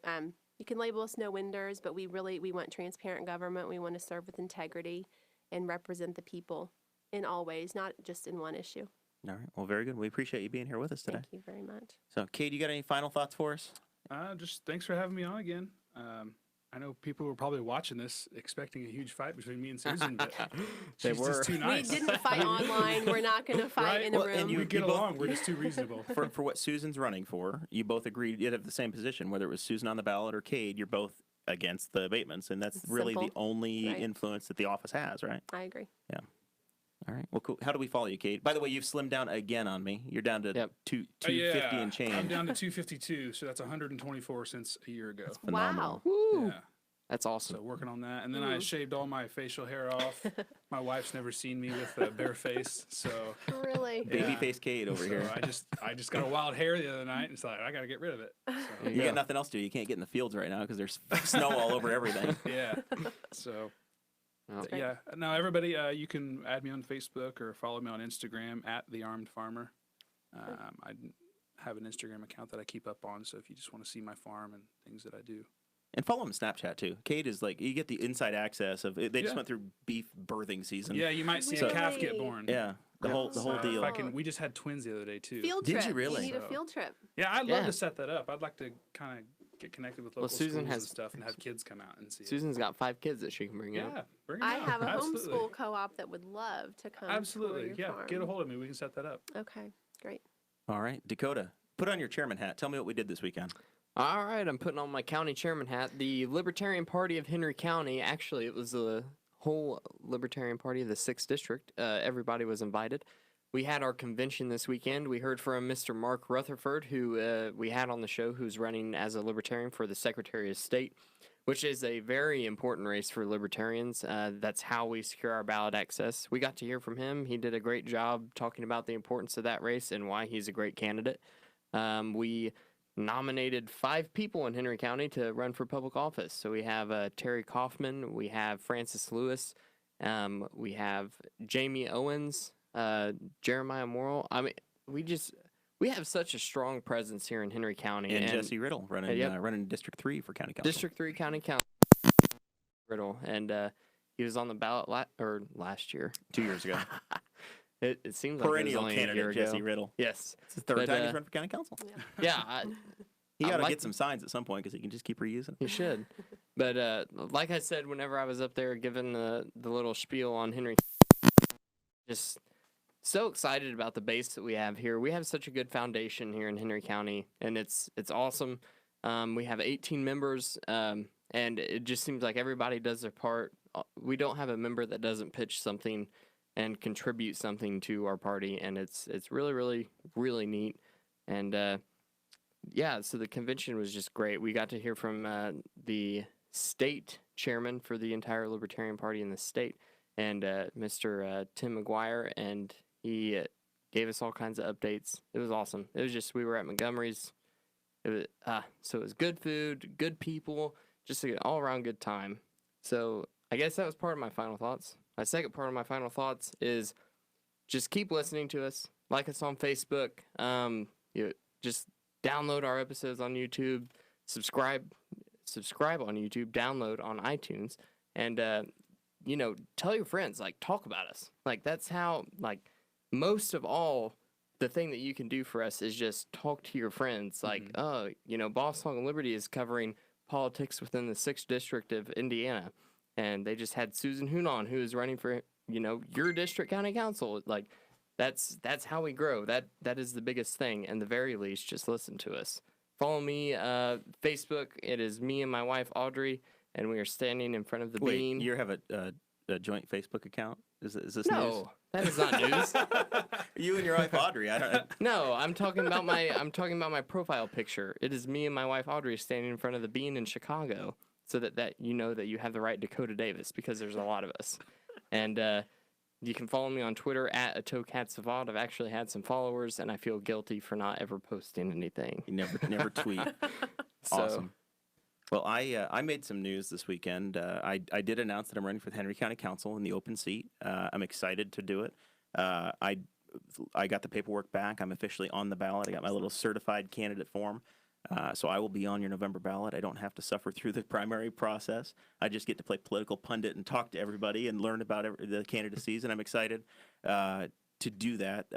you can label us no-winders, but we want transparent government. We want to serve with integrity and represent the people in all ways, not just in one issue. All right. Well, very good. We appreciate you being here with us today. Thank you very much. So, Kate, you got any final thoughts for us? Just thanks for having me on again. I know people were probably watching this expecting a huge fight between me and Susan, but They she's were. just too nice. We didn't fight online. We're not going to fight Right? in a Well, room. and we get you both- along. We're just too reasonable. For what Susan's running for, you both agreed you'd have the same position, whether it was Susan on the ballot or Kade. You're both against the abatements, and that's It's really the simple. only Right. influence that the office has, right? I agree. All right. Well, cool. How do we follow you, Kate? By the way, you've slimmed down again on me. You're down to Yep. 250 and change. I'm down to 252, so that's 124 since a year ago. Phenomenal. Wow. Woo. Yeah, That's awesome. so working on that, and then I shaved all my facial hair off. My wife's never seen me with a bare face, so Really? Baby Yeah. face Kate over so here. I just got a wild hair the other night, and it's like I got to get rid of it. So, There You go. got nothing else to do. You can't get in the fields right now because there's snow all over everything. yeah, so. Well, great. Yeah. Now, everybody, you can add me on Facebook or follow me on Instagram at The Armed Farmer. I have an Instagram account that I keep up on, so if you just want to see my farm and things that I do. And follow him on Snapchat too. Kade is like, you get the inside access of. They just Yeah. went through beef birthing season. Yeah, you might see a calf get Really? born. Yeah, the whole If deal. we just had twins the other day too. Field Did trip. you really? You need a So- field trip. Yeah, I'd love Yeah. to set that up. I'd like to kind of get connected with local Susan schools has- and stuff and have kids come out and see Susan's got 5 kids that she can bring it. out. Yeah, bring 'em I out. have a Absolutely. homeschool co-op that would love to come. tour Absolutely. your Yeah, farm. get a hold of me. We can set that up. Okay, great. All right, Dakota, put on your chairman hat. Tell me what we did this weekend. All right, I'm putting on my county chairman hat. The Libertarian Party of Henry County, actually, it was the whole Libertarian Party of the 6th District. Everybody was invited. We had our convention this weekend. We heard from Mr. Mark Rutherford, who we had on the show, who's running as a Libertarian for the Secretary of State, which is a very important race for Libertarians. That's how we secure our ballot access. We got to hear from him. He did a great job talking about the importance of that race and why he's a great candidate. We nominated 5 people in Henry County to run for public office. So we have Terry Kaufman, we have Francis Lewis, we have Jamie Owens, Jeremiah Morrell. I mean, we have such a strong presence here in Henry County. And Jesse Riddle running Yep. running District 3 for County Council. District 3 County Council. Riddle, and he was on the ballot last year. 2 years ago. It seems like it was Perennial only a year candidate ago. Jesse Riddle. Yes. It's the third But, time he's run for County Council. Yeah, He I'd got to like get some signs at some point because he can just keep reusing he it. should. But like I said, whenever I was up there giving the little spiel on Henry, just so excited about the base that we have here. We have such a good foundation here in Henry County, and it's awesome. We have 18 members, and it just seems like everybody does their part. We don't have a member that doesn't pitch something and contribute something to our party, and it's really, really, really neat. And yeah, so the convention was just great. We got to hear from the state chairman for the entire Libertarian Party in the state, and Mr. Tim McGuire, and he gave us all kinds of updates. It was awesome. It was just, we were at Montgomery's. It was so it was good food, good people, just an all-around good time. So I guess that was part of my final thoughts. My second part of my final thoughts is just keep listening to us. Like us on Facebook. Just download our episodes on YouTube. Subscribe on YouTube. Download on iTunes. And, tell your friends. Like, talk about us. Like, that's how, like, most of all, the thing that you can do for us is just talk to your friends. Like, Boss Hog and Liberty is covering politics within the 6th District of Indiana. And they just had Susan Huhn on, who is running for, your district county council. Like, that's how we grow. That is the biggest thing. And the very least, just listen to us. Follow me, Facebook. It is me and my wife, Audrey, and we are standing in front of the bean. You have a joint Facebook account? Is this news? No, that is not news. You and your wife Audrey. I don't. No, I'm talking about my profile picture. It is me and my wife Audrey standing in front of the bean in Chicago, so that you know that you have the right Dakota Davis, because there's a lot of us. And you can follow me on Twitter at @AtoCatSavant. I've actually had some followers, and I feel guilty for not ever posting anything. You never tweet. So, Awesome. Well, I made some news this weekend. I did announce that I'm running for the Henry County Council in the open seat. I'm excited to do it. I got the paperwork back. I'm officially on the ballot. I got my little certified candidate form. So I will be on your November ballot. I don't have to suffer through the primary process. I just get to play political pundit and talk to everybody and learn about the candidacies, and I'm excited to do that.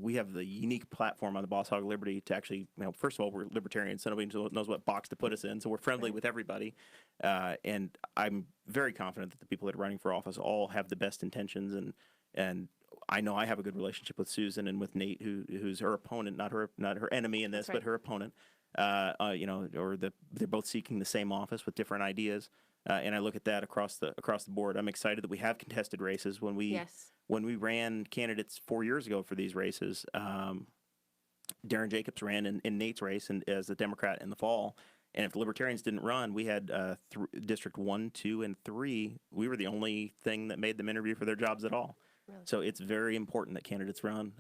We have the unique platform on the Boss Hog Liberty to actually, first of all, we're libertarians, so nobody knows what box to put us in, so we're friendly with everybody. And I'm very confident that the people that are running for office all have the best intentions, and I know I have a good relationship with Susan and with Nate, who's her opponent, not her enemy in this, That's right. but her opponent. They're both seeking the same office with different ideas, and I look at that across the board. I'm excited that we have contested races. When we ran candidates 4 years ago for these races, Darren Jacobs ran in Nate's race and as a Democrat in the fall. And if the Libertarians didn't run, we had District 1, 2, and 3. We were the only thing that made them interview for their jobs at all. Really? So it's very important that candidates run.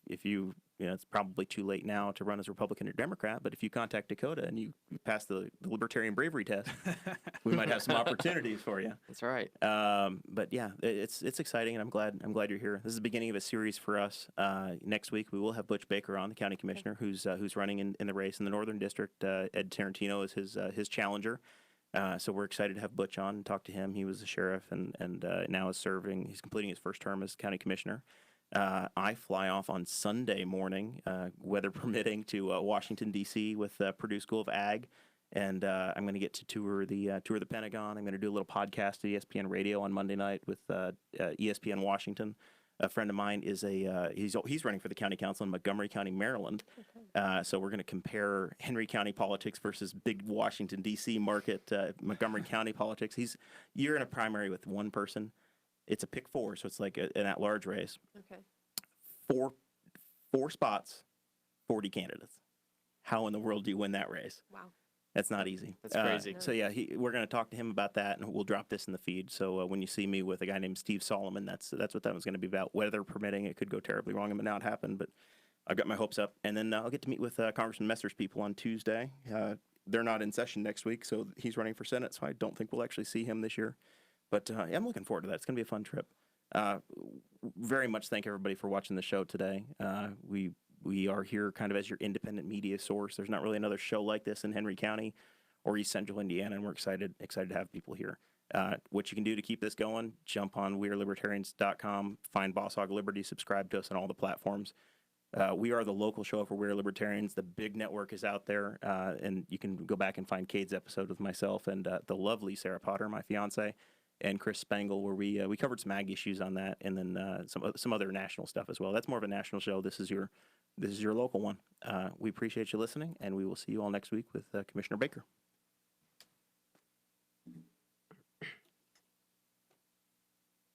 If you it's probably too late now to run as Republican or Democrat, but if you contact Dakota and you pass the libertarian bravery test, we might have some opportunities for you. That's right. But yeah, it's exciting, and I'm glad you're here. This is the beginning of a series for us. Next week we will have Butch Baker on, the county commissioner, who's running in the race in the Northern District. Ed Tarantino is his challenger. So we're excited to have Butch on and talk to him. He was a sheriff and now is serving. He's completing his first term as county commissioner. I fly off on Sunday morning, weather permitting, to Washington D.C. with Purdue School of Ag, and I'm going to get to tour the Pentagon. I'm going to do a little podcast at ESPN Radio on Monday night with ESPN Washington. A friend of mine is he's running for the county council in Montgomery County, Maryland. So we're going to compare Henry County politics versus big Washington D.C. market Montgomery County politics. You're in a primary with one person. It's a pick four, so it's like an at-large race. Okay. Four spots, 40 candidates. How in the world do you win that race? Wow. That's not easy. That's crazy. So yeah, we're going to talk to him about that, and we'll drop this in the feed. So when you see me with a guy named Steve Solomon, that's what that was going to be about. Weather permitting, it could go terribly wrong. It may not happen, but I've got my hopes up. And then I'll get to meet with Congressman Messer's people on Tuesday. They're not in session next week, so he's running for Senate, so I don't think we'll actually see him this year. But yeah, I'm looking forward to that. It's going to be a fun trip. Very much thank everybody for watching the show today. We are here kind of as your independent media source. There's not really another show like this in Henry County or East Central Indiana, and we're excited to have people here. What you can do to keep this going, jump on wearelibertarians.com, find Boss Hog Liberty, subscribe to us on all the platforms. We are the local show for We Are Libertarians. The big network is out there, and you can go back and find Kade's episode with myself and the lovely Sarah Potter, my fiance, and Chris Spangle, where we covered some ag issues on that, and then some other national stuff as well. That's more of a national show. This is your local one. We appreciate you listening, and we will see you all next week with Commissioner Baker.